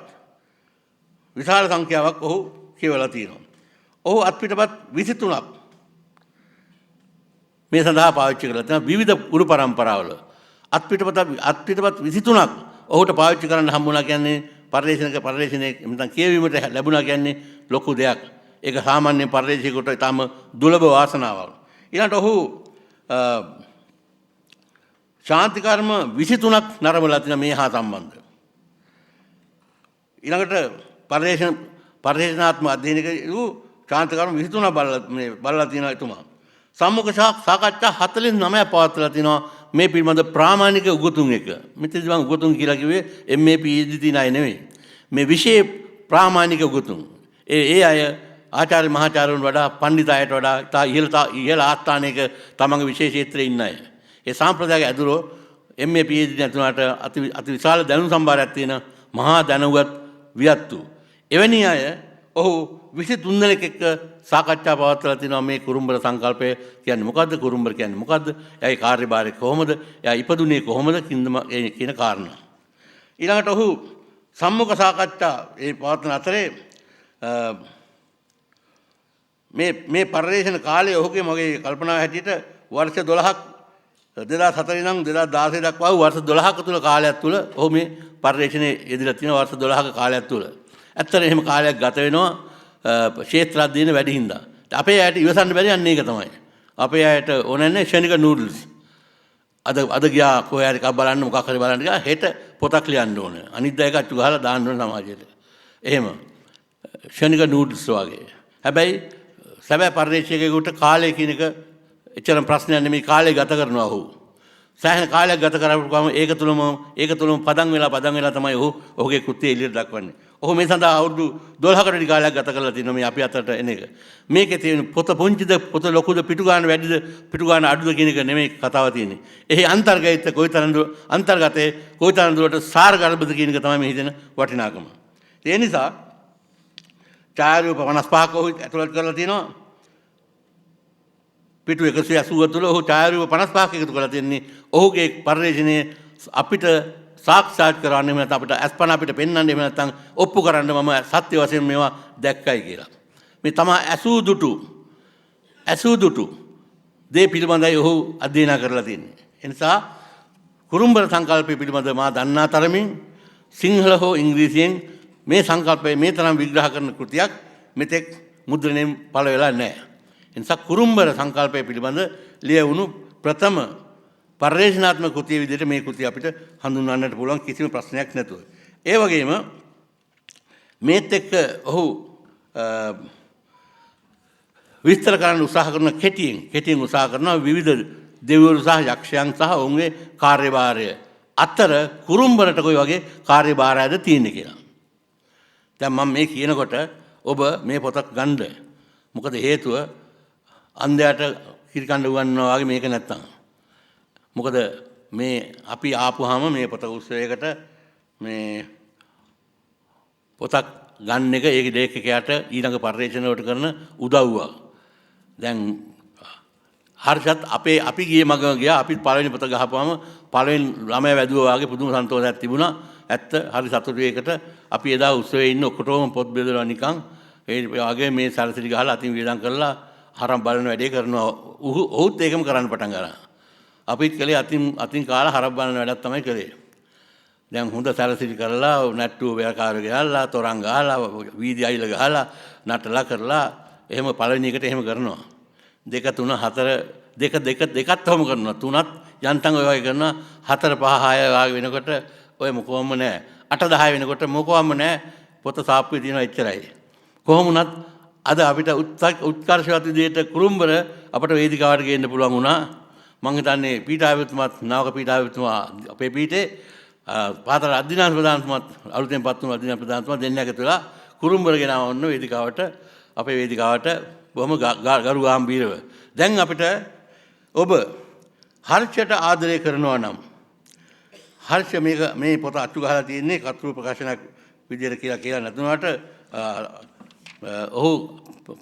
විශාල සංඛ්‍යාවක් ඔහු කියවලා තියෙනවා. ඔහු අත්පිටපත් 23ක් මේ සඳහා පාවිච්චි කරලා තියෙනවා විවිධ ගුරු පරම්පරාවල. අත්පිටපත් 23ක් ඔහුට පාවිච්චි කරන්න හම්බුණා කියන්නේ පරිශ්‍රණයක එතන කියවීමට ලැබුණා කියන්නේ ලොකු දෙයක්. ඒක සාමාන්‍ය පරිශ්‍රණයකට ඊටම දුර්ලභ වාසනාවක්. ඊළඟට ඔහු ශාන්ති කර්ම 23ක් නරඹලා තියෙන මේ හා සම්බන්ධ. ඊළඟට පරිශනාත්මක අධ්‍යයනයක වූ ශාන්ති කර්ම 23ක් බලලා තියෙනවා එතුමා. සම්මුඛ සාකච්ඡා 49ක් පවත්වලා තිනවා මේ පිළිබඳ ප්‍රාමාණික උගතුන් එක. මෙතනදී මම උගතුන් කියලා කිව්වේ MA PhD තියන අය නෙවෙයි. මේ විශේෂ ප්‍රාමාණික උගතුන්. ඒ අය ආචාර්ය මහාචාර්යවරුන් වඩා පඬිත අයට වඩා ඉහළ ආස්ථානයක තමන්ගේ විශේෂ ක්ෂේත්‍රයේ ඉන්න අය. ඒ සාම්ප්‍රදායික ඇදුරෝ MA PhD නැතුණාට අති විශාල දැනුම් සම්භාරයක් තියෙන මහා දැනුවත් වියත්තු. එවැනි අය ඔහු 23 දෙනෙක් එක්ක සාකච්ඡා පවත්වලා තිනවා මේ කුරුම්බර සංකල්පය කියන්නේ මොකද්ද? කුරුම්බර කියන්නේ මොකද්ද? එයාගේ කාර්යභාරය කොහොමද? එයා ඉපදුනේ කොහොමද? කියන කාරණා. ඊළඟට ඔහු සම්මුඛ සාකච්ඡා ඒ පවත්වන අතරේ මේ පරිශ්‍රණ කාලයේ ඔහුගේ මගේ කල්පනාව හැටියට වර්ෂ 12ක් 2004 ඉඳන් 2016 දක්වා වර්ෂ 12ක තුල කාලයක් තුල ඔහු මේ පරිශ්‍රණයේ යෙදලා තියෙන වර්ෂ 12ක කාලයක් තුල. ඇත්තට එහෙම කාලයක් ගත වෙනවා ක්ෂේත්‍ර අධ්‍යයන වැඩි හින්දා. අපේ අයට ඉවසන්න බැරි යන්නේ ඒක තමයි. අපේ අයට ඕනන්නේ ක්ෂණික නූඩල්ස්. අද ගියා කොහේ හරි එකක් බලන්න මොකක් හරි බලන්න ගියා හෙට පොතක් ලියන්න ඕන. අනිත් දා එක අච්චු ගහලා දාන්න ඕන සමාජයට. එහෙම ක්ෂණික නූඩල්ස් වගේ. හැබැයි සැබෑ පරිශ්‍රයකට කාලය කියන එක එච්චරම ප්‍රශ්නයක් නෙමෙයි. කාලය ගත කරනවා ඔහු. සෑහෙන කාලයක් ගත කරපුවාම ඒක තුලම පදන් වෙලා තමයි ඔහුගේ කෘත්‍යය එළියට දක්වන්නේ. ඔහු මේ සඳහා අවුරුදු 12කට වැඩි කාලයක් ගත කරලා තිනවා මේ අපි අතට එන එක. මේකේ තියෙන පොත පුංචිද පොත ලොකුද පිටු ගන්න වැඩිද පිටු ගන්න අඩුද කියන එක නෙමෙයි කතාව තියෙන්නේ. එහි අන්තර්ගතයේ කොයිතරම් දුරට සාරගර්භද කියන එක තමයි මේ හිතෙන වටිනාකම. ඒ නිසා ඡායාරූප 55ක ඔහු ඇතුළත් කරලා තිනවා. පිටු 180 තුල ඔහු ඡායාරූප 55ක එකතු කරලා තියන්නේ. ඔහුගේ පරිශ්‍රණයේ අපිට සාක්ෂාත් කරන්න එහෙම නැත්නම් අපිට අස්පන අපිට පෙන්වන්න එහෙම නැත්නම් ඔප්පු කරන්න මම සත්‍ය වශයෙන් මේවා දැක්කයි කියලා. මේ තමයි ඇසූ දුටු දේ පිළිබඳයි ඔහු අධ්‍යයනය කරලා තියෙන්නේ. ඒ නිසා කුරුම්බර සංකල්පය පිළිබඳව මා දන්නා තරමින් සිංහල හෝ ඉංග්‍රීසියෙන් මේ සංකල්පය මේ තරම් විග්‍රහ කරන කෘතියක් මෙතෙක් මුද්‍රණයෙන් පළ වෙලා නැහැ. ඒ නිසා කුරුම්බර සංකල්පය පිළිබඳ ලියවුණු ප්‍රථම පරිශ්‍රණාත්මක කෘතිය විදිහට මේ කෘතිය අපිට හඳුන්වන්නට පුළුවන් කිසිම ප්‍රශ්නයක් නැතුව. ඒ වගේම මේත් එක්ක ඔහු විස්තර කරන්න උත්සාහ කරන කෙටියෙන් උත්සාහ කරනවා විවිධ දෙවිවරු සහ යක්ෂයන් සහ ඔවුන්ගේ කාර්යභාරය අතර කුරුම්බරට කොයි වගේ කාර්යභාරයද තියෙන්නේ කියලා. දැන් මම මේ කියනකොට ඔබ මේ පොත ගන්න. මොකද හේතුව අන්ධයාට කිරිකණ්ඩ උගන්වනවා වගේ මේක නැත්තම්. මොකද මේ අපි ආපුවාම මේ පොත උත්සවයකට මේ පොතක් ගන්න එක ඒකේ ලේඛකයාට ඊළඟ පරිශ්‍රණ වලට කරන උදව්වක්. දැන් හර්ෂත් අපි ගියේ මග ගියා අපි පළවෙනි පොත ගහපුවාම පළවෙනි ළමයා වැදුවා වගේ පුදුම සන්තෝෂයක් තිබුණා. ඇත්ත හරි සතුටුයි ඒකට. අපි එදා උත්සවයේ ඉන්න ඔක්කොටම පොත් බෙදලා නිකන් ඒ වගේ මේ සරසිලි ගහලා අතින් වේදම් කරලා හරම් බලන වැඩේ කරනවා. ඔහුත් ඒකම කරන්න පටන් ගත්තා. අපිත් කලේ අතින් කාලා හරම් බලන වැඩක් තමයි කලේ. දැන් හොඳ සැලසිලි කරලා නැට්ටුව ව්‍යාකාරය ගහලා තොරන් ගහලා වීදි අයිල ගහලා නටලා කරලා එහෙම පළවෙනි එකට එහෙම කරනවා. 2 3 4 දෙකත් තවම කරනවා. 3ත් යන්තම් ඔය වගේ කරනවා. 4 5 6 වගේ වෙනකොට ඔය මොකවම නැහැ. 8 10 වෙනකොට මොකවම නැහැ. පොත සාප්පුවේ තියෙනවා එච්චරයි. කොහොම වුණත් අද අපිට උත්කර්ෂවත් විදියට කුරුම්බර අපට වේදිකාවට ගේන්න පුළුවන් වුණා. මම හිතන්නේ පීඨාධිපතිතුමාත් නාවක පීඨාධිපතිතුමා අපේ පීඨේ පාතර අධිනාංශ ප්‍රධානතුමාත් අලුතෙන් පත් වුණු අධිනාංශ ප්‍රධානතුමා දෙන්න එකතු වෙලා කුරුම්බර ගෙනාව ඔන්න වේදිකාවට අපේ වේදිකාවට බොහොම ගරු ගාම්භීරව. දැන් අපිට ඔබ හර්ෂයට ආදරය කරනවා නම් හර්ෂ මේ පොත අච්චු ගහලා තියෙන්නේ කතෘ ප්‍රකාශනයක් විදියට කියලා නැතුණාට ඔහු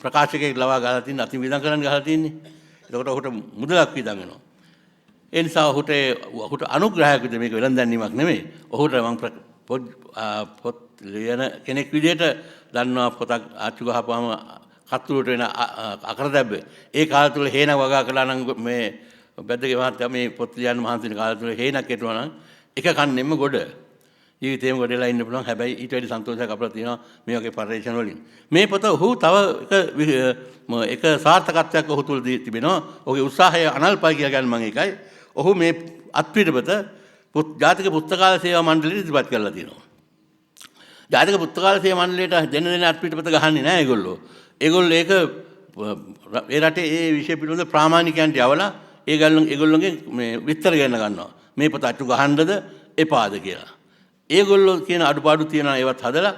ප්‍රකාශකයෙක් ලවා ගහලා තියෙන අතින් විඳන් කරන්න ගහලා තියෙන්නේ. එතකොට ඔහුට මුදලක් විඳන් වෙනවා. ඒ නිසා ඔහුට අනුග්‍රහයක් විදිහට මේක වෙලඳ දැන්වීමක් නෙමෙයි. ඔහුට මම පොත් ලියන කෙනෙක් විදිහට දන්නවා පොතක් අච්චු ගහපුවාම කතුරුට වෙන අකරදැබ්බ. ඒ කාලය තුල හේන වගා කළා නම් මේ බැද්දගේ මහත්තයා මේ පොත් ලියන්න මහන්සි වෙන කාලය තුල හේනක් කෙටුවා නම් එක කන්නේම ගොඩ. ජීවිතේම ගොඩලා ඉන්න පුළුවන්. හැබැයි ඊට වැඩි සන්තෝෂයක් අපිට තියෙනවා මේ වගේ පරිශ්‍රණ වලින්. මේ පොත ඔහු තව එක සාර්ථකත්වයක් ඔහු තුල තිබෙනවා. ඔහුගේ උත්සාහය අනල්පයි කියලා කියන්නේ මම ඒකයි. ඔහු මේ අත්පිටපත ජාතික පුස්තකාල සේවා මණ්ඩලයට ඉදිරිපත් කරලා තියෙනවා. ජාතික පුස්තකාල සේවා මණ්ඩලයට දෙන අත්පිටපත ගහන්නේ නැහැ ඒගොල්ලෝ. ඒගොල්ලෝ ඒක ඒ රටේ ඒ විෂය පිළිබඳ ප්‍රාමාණිකයන්ට යවලා ඒගොල්ලෝගේ මේ විස්තර ගන්න ගන්නවා. මේ පොත අච්චු ගහන්නද එපාද කියලා. ඒගොල්ලෝ කියන අඩුපාඩු තියෙනවා ඒවත් හදලා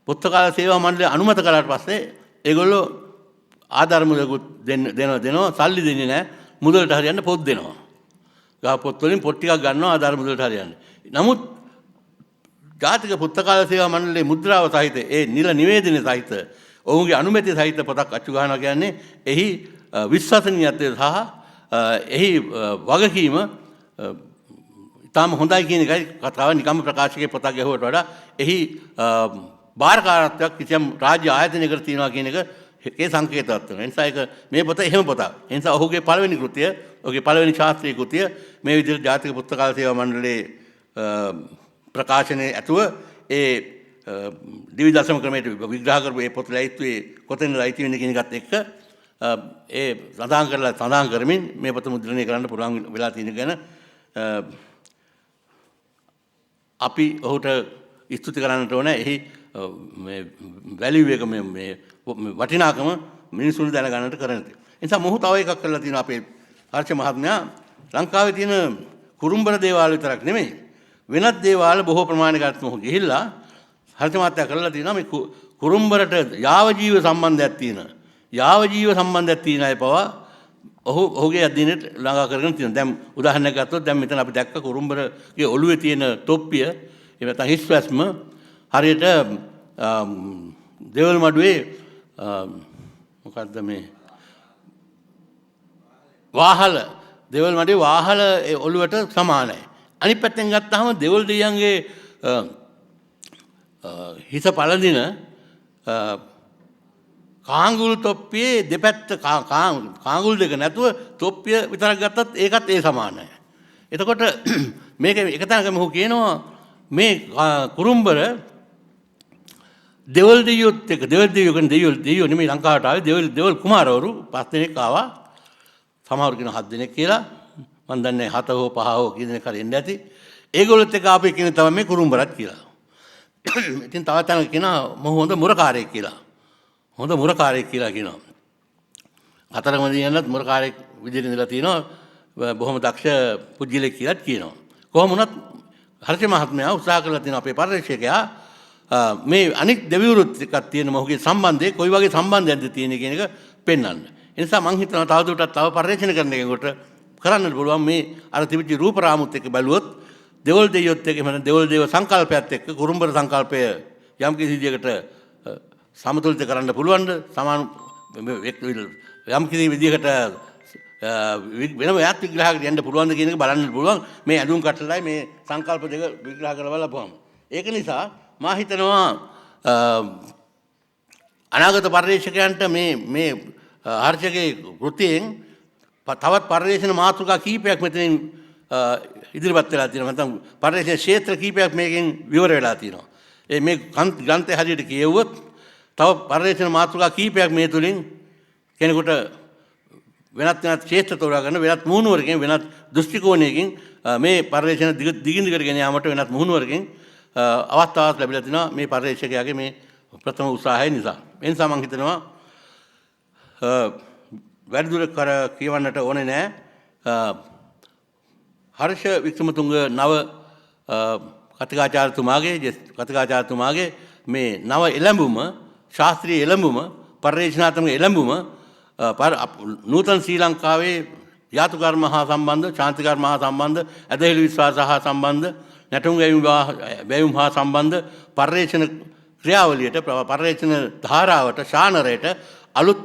පුස්තකාල සේවා මණ්ඩලය අනුමත කළාට පස්සේ ඒගොල්ලෝ ආධාර මුදලකුත් දෙනවා සල්ලි දෙන්නේ නැහැ. මුදලට හරියන්න පොත් දෙනවා. ගහ පොත් වලින් පොත් ටිකක් ගන්නවා ආධාර මුදලට හරියන්න. නමුත් ජාතික පුස්තකාල සේවා මණ්ඩලයේ මුද්‍රාව සහිත ඒ නිල නිවේදනය සහිත ඔවුන්ගේ අනුමැතිය සහිත පොතක් අච්චු ගන්නවා කියන්නේ එහි විශ්වසනීයත්වය සහ එහි වගකීම ඉතාම හොඳයි කියන එකයි කතාව. නිකම්ම ප්‍රකාශකගේ පොතක් ගැහුවට වඩා එහි බාරකාරත්වයක් කිසියම් රාජ්‍ය ආයතනයකට තියෙනවා කියන එක ඒකේ සංකේතවත් වෙනවා. ඒ නිසා ඒක මේ පොත එහෙම පොතක්. ඒ නිසා ඔහුගේ පළවෙනි කෘතිය, ඔහුගේ පළවෙනි ශාස්ත්‍රීය කෘතිය මේ විදිහට ජාතික පුස්තකාල සේවා මණ්ඩලයේ ප්‍රකාශනයේ ඇතුව ඒ දිවිදශම ක්‍රමයට විග්‍රහ කරපු ඒ පොත ලැයිස්තුවේ කොතැනද අයිති වෙන්නේ කියන එකත් එක්ක ඒ සඳහන් කරමින් මේ පොත මුද්‍රණය කරන්න පුළුවන් වෙලා තියෙන ගැන අපි ඔහුට ස්තුති කරන්නට ඕන. එහි මේ වැලියු එක මේ වටිනාකම මිනිසුන් දැනගන්නට කරන දේ. ඒ නිසා මොහු තව එකක් කරලා තියෙනවා අපේ හර්ෂ මහත්මයා. ලංකාවේ තියෙන කුරුම්බර දේවාල විතරක් නෙමෙයි වෙනත් දේවාල බොහෝ ප්‍රමාණයකට මොහු ගිහිල්ලා හර්ෂ මහත්මයා කරලා තියෙනවා මේ කුරුම්බරට යාව ජීව සම්බන්ධයක් තියෙන අය පවා ඔහුගේ අධ්‍යයනයට ළඟා කරගෙන තියෙනවා. දැන් උදාහරණයක් ගත්තොත් දැන් මෙතන අපි දැක්ක කුරුම්බරගේ ඔළුවේ තියෙන තොප්පිය එහෙම නැත්නම් හිස්වැස්ම හරියට දේවල් මඩුවේ මොකද්ද මේ වාහල දේවල් මඩුවේ වාහල ඔළුවට සමානයි. අනිත් පැත්තෙන් ගත්තාම දේවල් දෙයියන්ගේ හිස පළඳින කාංගුල් තොප්පියේ දෙපැත්ත කාංගුල් දෙක නැතුව තොප්පිය විතරක් ගත්තත් ඒකත් ඒ සමානයි. එතකොට මේක එක තැනක මොහු කියනවා මේ කුරුම්බර දෙවල් දෙවියොත් එක්ක දෙවියෝ නෙමෙයි ලංකාවට ආවේ දෙවල් කුමාරවරු 5 දෙනෙක් ආවා. සමහරු කියන 7 දෙනෙක් කියලා. මම දන්නේ 7 හෝ 5 හෝ කී දෙනෙක් හරි එන්න ඇති. ඒගොල්ලොත් එක්ක ආපු කෙනෙක් තමයි මේ කුරුම්බරත් කියලා. ඉතින් තව තැනක කියනවා මොහු හොඳ මුරකාරයෙක් කියලා. කියනවා. හතරම දිනනත් මුරකාරයෙක් විදිහට ඉඳලා තිනවා. බොහොම දක්ෂ පුජ්‍යලෙක් කියලාත් කියනවා. කොහොම වුණත් හර්ෂ මහත්මයා උත්සාහ කරලා තියෙනවා අපේ පරිශ්‍රකයා මේ අනික් දෙවිවරුත් එක්ක තියෙන මොහුගේ සම්බන්ධය කොයි වගේ සම්බන්ධයක්ද තියෙන කියන එක පෙන්වන්න. ඒ නිසා මම හිතනවා තවදුරටත් තව පරිශ්‍රණ කරන කෙනෙකුට කරන්න පුළුවන් මේ අර තිබිච්ච රූප රාමුත් එක්ක බැලුවොත් දෙවල් දෙයියොත් එක්ක එහෙම දෙවල් දේව සංකල්පයත් එක්ක කුරුම්බර සංකල්පය යම් කිසි විදියකට සමතුලිත කරන්න පුළුවන්ද? සමාන යම් කිසි විදියකට වෙනම යාත් විග්‍රහයකට යන්න පුළුවන්ද කියන එක බලන්න පුළුවන් මේ ඇඳුම් කටලයි මේ සංකල්ප දෙක විග්‍රහ කරලා බලපුවම. ඒක නිසා මා හිතනවා අනාගත පරිශ්‍රකයන්ට මේ හර්ෂගේ කෘතියෙන් තවත් පරිශ්‍රණ මාතෘකා කීපයක් මෙතනින් ඉදිරිපත් වෙලා තියෙනවා. නැත්නම් පරිශ්‍රණ ක්ෂේත්‍ර කීපයක් මේකෙන් විවර වෙලා තියෙනවා. මේ ග්‍රන්ථය හරියට කියවුවොත් තව පරිශ්‍රණ මාතෘකා කීපයක් මේ තුලින් කෙනෙකුට වෙනත් ක්ෂේත්‍ර තෝරාගෙන වෙනත් මුහුණුවරකින් වෙනත් දෘෂ්ටි කෝණයකින් මේ පරිශ්‍රණ දිගින් දිගට ගෙන යාමට වෙනත් මුහුණුවරකින් අවස්ථාවක් ලැබිලා තිනවා මේ පරිශ්‍රකයාගේ මේ ප්‍රථම උත්සාහය නිසා. ඒ නිසා මම හිතනවා වැඩිදුර කියවන්නට ඕනේ නෑ. හර්ෂ වික්‍රමතුංග නව කතිකාචාර්යතුමාගේ මේ නව එළඹුම ශාස්ත්‍රීය එළඹුම පරිශ්‍රණාත්මක එළඹුම නූතන ශ්‍රී ලංකාවේ යාතු කර්ම හා සම්බන්ධ ශාන්ති කර්ම හා සම්බන්ධ ඇදහිලි විශ්වාස හා සම්බන්ධ නැටුම් වැයුම් හා සම්බන්ධ පරිශ්‍රණ ක්‍රියාවලියට පරිශ්‍රණ ධාරාවට ශානරයට අලුත්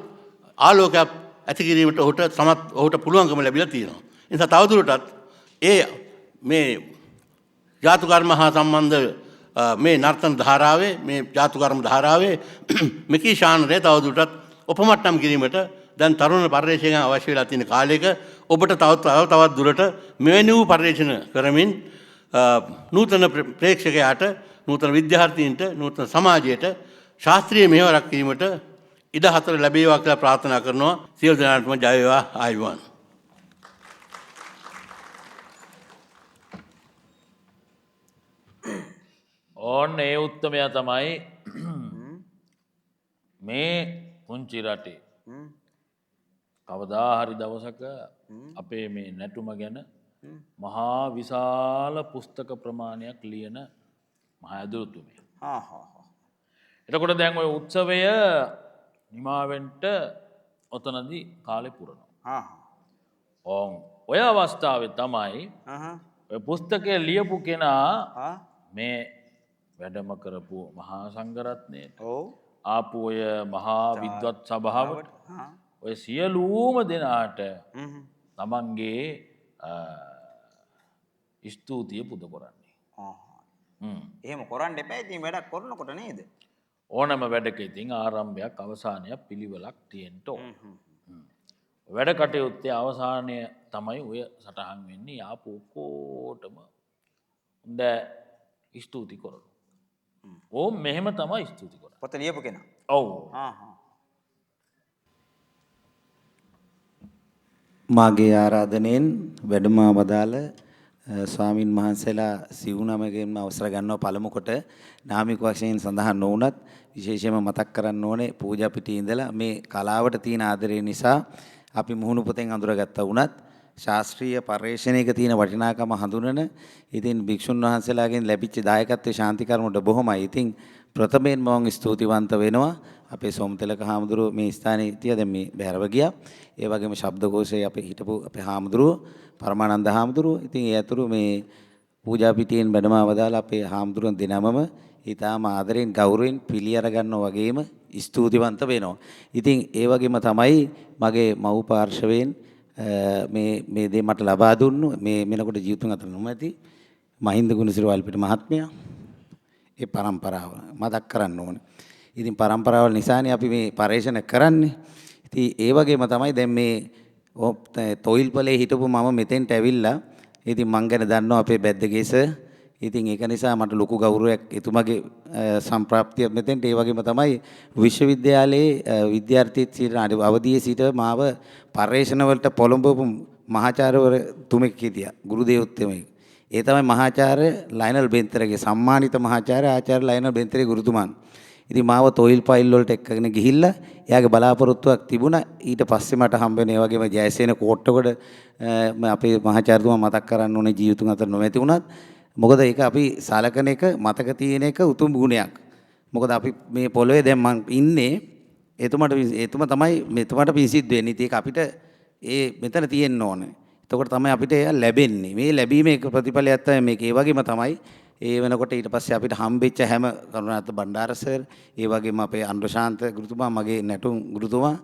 ආලෝකයක් ඇති කිරීමට ඔහුට පුළුවන්කම ලැබිලා තියෙනවා. ඒ නිසා තවදුරටත් මේ ජාතු කර්ම හා සම්බන්ධ මේ නර්තන ධාරාවේ මේ ජාතු කර්ම ධාරාවේ මෙකී ශානරය තවදුරටත් උපමට්ටම් කිරීමට දැන් තරුණ පරිශ්‍රණයන් අවශ්‍ය වෙලා තියෙන කාලයක ඔබට තවත් දුරට මෙවැනි වූ පරිශ්‍රණ කරමින් නූතන ප්‍රේක්ෂකයාට නූතන විද්‍යාර්ථීන්ට නූතන සමාජයට ශාස්ත්‍රීය මෙහෙවරක් කිරීමට ඉඩ හතර ලැබේවා කියලා ප්‍රාර්ථනා කරනවා. සියලු දෙනාටම ජය වේවා. ආයුබෝවන්. ඕන්න ඒ උත්තමයා තමයි මේ පුංචි රටේ කවදා හරි දවසක අපේ මේ නැටුම ගැන මහා විශාල පුස්තක ප්‍රමාණයක් ලියන මහ ඇදුරුතුමිය. එතකොට දැන් ඔය උත්සවය නිමාවෙන්ට ඔතනදී කාලෙ පුරනවා. ඔය අවස්ථාවේ තමයි ඔය පුස්තකය ලියපු කෙනා මේ වැඩම කරපු මහා සංඝරත්නයට ආපු ඔය මහා විද්වත් සභාවට ඔය සියලූම දෙනාට තමන්ගේ ස්තුතිය පුද කරන්නේ. එහෙම කරන්න එපා. ඉතින් වැඩක් කරනකොට නේද? ඕනම වැඩක ඉතින් ආරම්භයක් අවසානයක් පිළිවෙලක් තියෙන්න ඕන. වැඩ කටයුත්තේ අවසානය තමයි ඔය සටහන් වෙන්නේ. ආපු ඔක්කොටම හොඳ ස්තුති කරනවා. ඕම් මෙහෙම තමයි ස්තුති කරන්නේ. පොත ලියපු කෙනා. ඔව්. මාගේ ආරාධනෙන් වැඩම වදාළ ස්වාමින් වහන්සේලා සිවුනමගෙන් අවසර ගන්නවා. පළමු කොට නාමික වශයෙන් සඳහන් නොවුනත් විශේෂයෙන්ම මතක් කරන්න ඕනේ පූජා පිටියේ ඉඳලා මේ කලාවට තියෙන ආදරය නිසා අපි මුහුණු පොතෙන් අඳුරගත්තා වුණත් ශාස්ත්‍රීය පර්යේෂණයක තියෙන වටිනාකම හඳුනන ඉතින් භික්ෂුන් වහන්සේලාගෙන් ලැබිච්ච දායකත්වයේ ශාන්ති කර්මවලට බොහොමයි. ඉතින් ප්‍රථමයෙන් මම ස්තුතිවන්ත වෙනවා. අපේ සෝමතිලක හාමුදුරුවෝ මේ ස්ථානයේ හිටියා. දැන් මේ බැහැරව ගියා. ඒ වගේම ශබ්දකෝෂයේ අපේ හිටපු අපේ හාමුදුරුවෝ පරමානන්ද හාමුදුරුවෝ. ඉතින් ඒ අතුරු මේ පූජා පිටියෙන් වැඩම අවදාලා අපේ හාමුදුරුවෝ දෙනමම ඊටාම ආදරෙන් ගෞරවයෙන් පිළි අර ගන්නවා වගේම ස්තුතිවන්ත වෙනවා. ඉතින් ඒ වගේම තමයි මගේ මව් පාර්ශවයෙන් මේ දේ මට ලබා දුන්නු මේ මෙනකොට ජීවිතුන් අතර නොමැති මහින්ද ගුණසිරි වල්පිට මහත්මයා. ඒ පරම්පරාව මතක් කරන්න ඕනේ. ඉතින් පරම්පරාවල් නිසානේ අපි මේ පරිශ්‍රණ කරන්නේ. ඉතින් ඒ වගේම තමයි දැන් මේ තොইলපලේ හිටපු මම මෙතෙන්ට ඇවිල්ලා ඉතින් මං ගැන දන්නවා අපේ බැද්දගේස. ඉතින් ඒක නිසා මට ලොකු ගෞරවයක් එතුමගේ සම්ප්‍රාප්තිය මෙතෙන්ට. ඒ වගේම තමයි විශ්වවිද්‍යාලයේ විද්‍යාර්ථීත් සිට අවදියේ සිට මාව පර්යේෂණ වලට පොළඹවපු මහාචාර්යවරු තුමෙක් හිටියා. ගුරු දේවෝත්තමයි. ඒ තමයි මහාචාර්ය ලයනල් බෙන්තරගේ සම්මානිත මහාචාර්ය ආචාර්ය ලයනල් බෙන්තරේ ගුරුතුමන්. ඉතින් මාව තොইল ෆයිල් වලට එක්කගෙන ගිහිල්ලා එයාගේ බලාපොරොත්තුවක් තිබුණා. ඊට පස්සේ මට හම්බ වෙන ඒ වගේම ජයසේන කෝට්ටකොට අපේ මහාචාර්යතුමා මතක් කරන්න ඕනේ ජීවිතුන් අතර නොමැති වුණත්. මොකද ඒක අපි සලකන එක මතක තියෙන එක උතුම් ගුණයක්. මොකද අපි මේ පොළවේ දැන් මං ඉන්නේ එතුම තමයි මෙතුමාට පිසිද්ද වෙන්නේ. ඒක අපිට මෙතන තියෙන්න ඕනේ. එතකොට තමයි අපිට ඒක ලැබෙන්නේ. මේ ලැබීමේ එක ප්‍රතිඵලයක් තමයි මේක. ඒ වගේම තමයි ඒ වෙනකොට ඊට පස්සේ අපිට හම්බෙච්ච හැම කරුණාත් බණ්ඩාර සර්, ඒ වගේම අපේ අනුරශාන්ත ගුරුතුමා, මගේ නැටුම් ගුරුතුමා,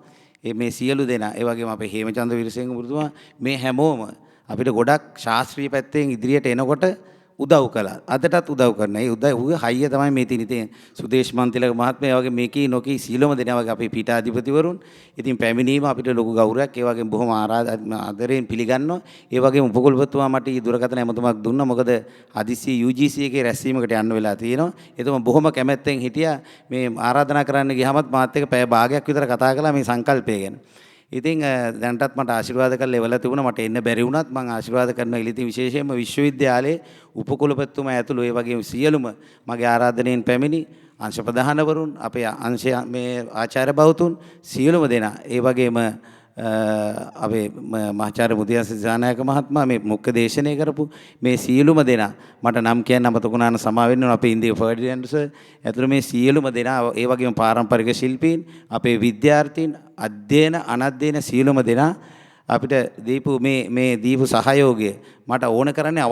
මේ සියලු දෙනා, ඒ වගේම අපේ හේමචන්ද්‍ර විරසිංහ ගුරුතුමා, මේ හැමෝම අපිට ගොඩක් ශාස්ත්‍රීය පැත්තෙන් ඉදිරියට එනකොට උදව් කළා. අදටත් උදව් කරන. ඒ උදව් හයිය තමයි මේ තියෙන. ඉතින් සුදේශ් මන්තිලක මහත්මයා වගේ මේකී නොකී සීලම දෙනා වගේ අපේ පීඨාධිපතිවරුන් ඉතින් පැමිණීම අපිට ලොකු ගෞරවයක්. ඒ වගේම බොහොම ආදරයෙන් පිළිගන්නවා. ඒ වගේම උපකුලපතිතුමා මට ඊ දුරකථන ඇමතුමක් දුන්නා. මොකද හදිසි UGC එකේ රැස්වීමකට යන්න වෙලා තියෙනවා. එතුමා බොහොම කැමැත්තෙන් හිටියා. මේ ආරාධනා කරන්න ගියාමත් මාත් එක්ක පැය භාගයක් විතර කතා කළා මේ සංකල්පය ගැන. ඉතින් දැනටත් මට ආශිර්වාද කරලා එවලා තිබුණා. මට එන්න බැරි වුණත් මම ආශිර්වාද කරනවා. ඉතින් විශේෂයෙන්ම විශ්වවිද්‍යාලයේ උපකුලපතිතුමා ඇතුළු ඒ වගේම සියලුම මගේ ආරාධනෙන් පැමිණි අංශ ප්‍රධානවරුන්, අපේ අංශ මේ ආචාර්ය බෞතුන් සියලුම දෙනා, ඒ වගේම අපේ මහාචාර්ය මුදියන්ස දිසානායක මහත්මයා මේ මුඛ්‍ය දේශනය කරපු මේ සියලුම දෙනා මට නම් කියන්න අමතකුණාන සමා වෙන්න ඕන. අපේ ඉන්දිය ෆර්ඩිනන්ඩ් සර් ඇතුළු මේ සියලුම දෙනා, ඒ වගේම පාරම්පරික ශිල්පීන්, අපේ විද්‍යාර්ථීන්, අධ්‍යයන අනධ්‍යයන සියලුම දෙනා අපිට දීපු මේ දීපු සහයෝගය මට ඕන කරන්නේ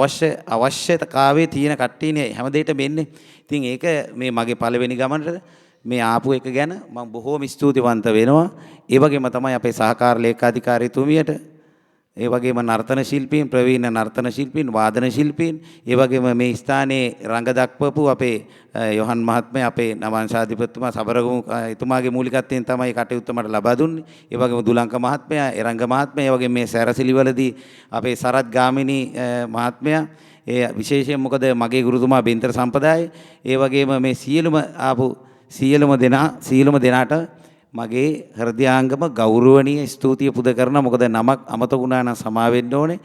අවශ්‍යතාවයේ තියෙන කට්ටියනේ හැම දෙයකටම එන්නේ. ඉතින් ඒක මේ මගේ පළවෙනි ගමනට මේ ආපු එක ගැන මම බොහෝම ස්තුතිවන්ත වෙනවා. ඒ වගේම තමයි අපේ සහකාර ලේකාධිකාරීතුමියට, ඒ වගේම නර්තන ශිල්පීන්, ප්‍රවීණ නර්තන ශිල්පීන්, වාදන ශිල්පීන්, ඒ වගේම මේ ස්ථානයේ රංග දක්වපු අපේ යොහන් මහත්මයා, අපේ නවංශාධිපතිතුමා සබරගමු එතුමාගේ මූලිකත්වයෙන් තමයි කටයුත්ත මට ලබා දුන්නේ. ඒ වගේම දුලංක මහත්මයා, එරංග මහත්මයා, ඒ වගේම මේ සැරසිලිවලදී අපේ සරත් ගාමිණී මහත්මයා, ඒ විශේෂයෙන් මොකද මගේ ගුරුතුමා බෙන්තර සම්පදාය ඒ වගේම මේ සියලුම දෙනාට මගේ හෘදයාංගම ගෞරවනීය ස්තුතිය පුද කරන මොකද නමක් අමතක වුණා නම් සමා වෙන්න ඕනේ.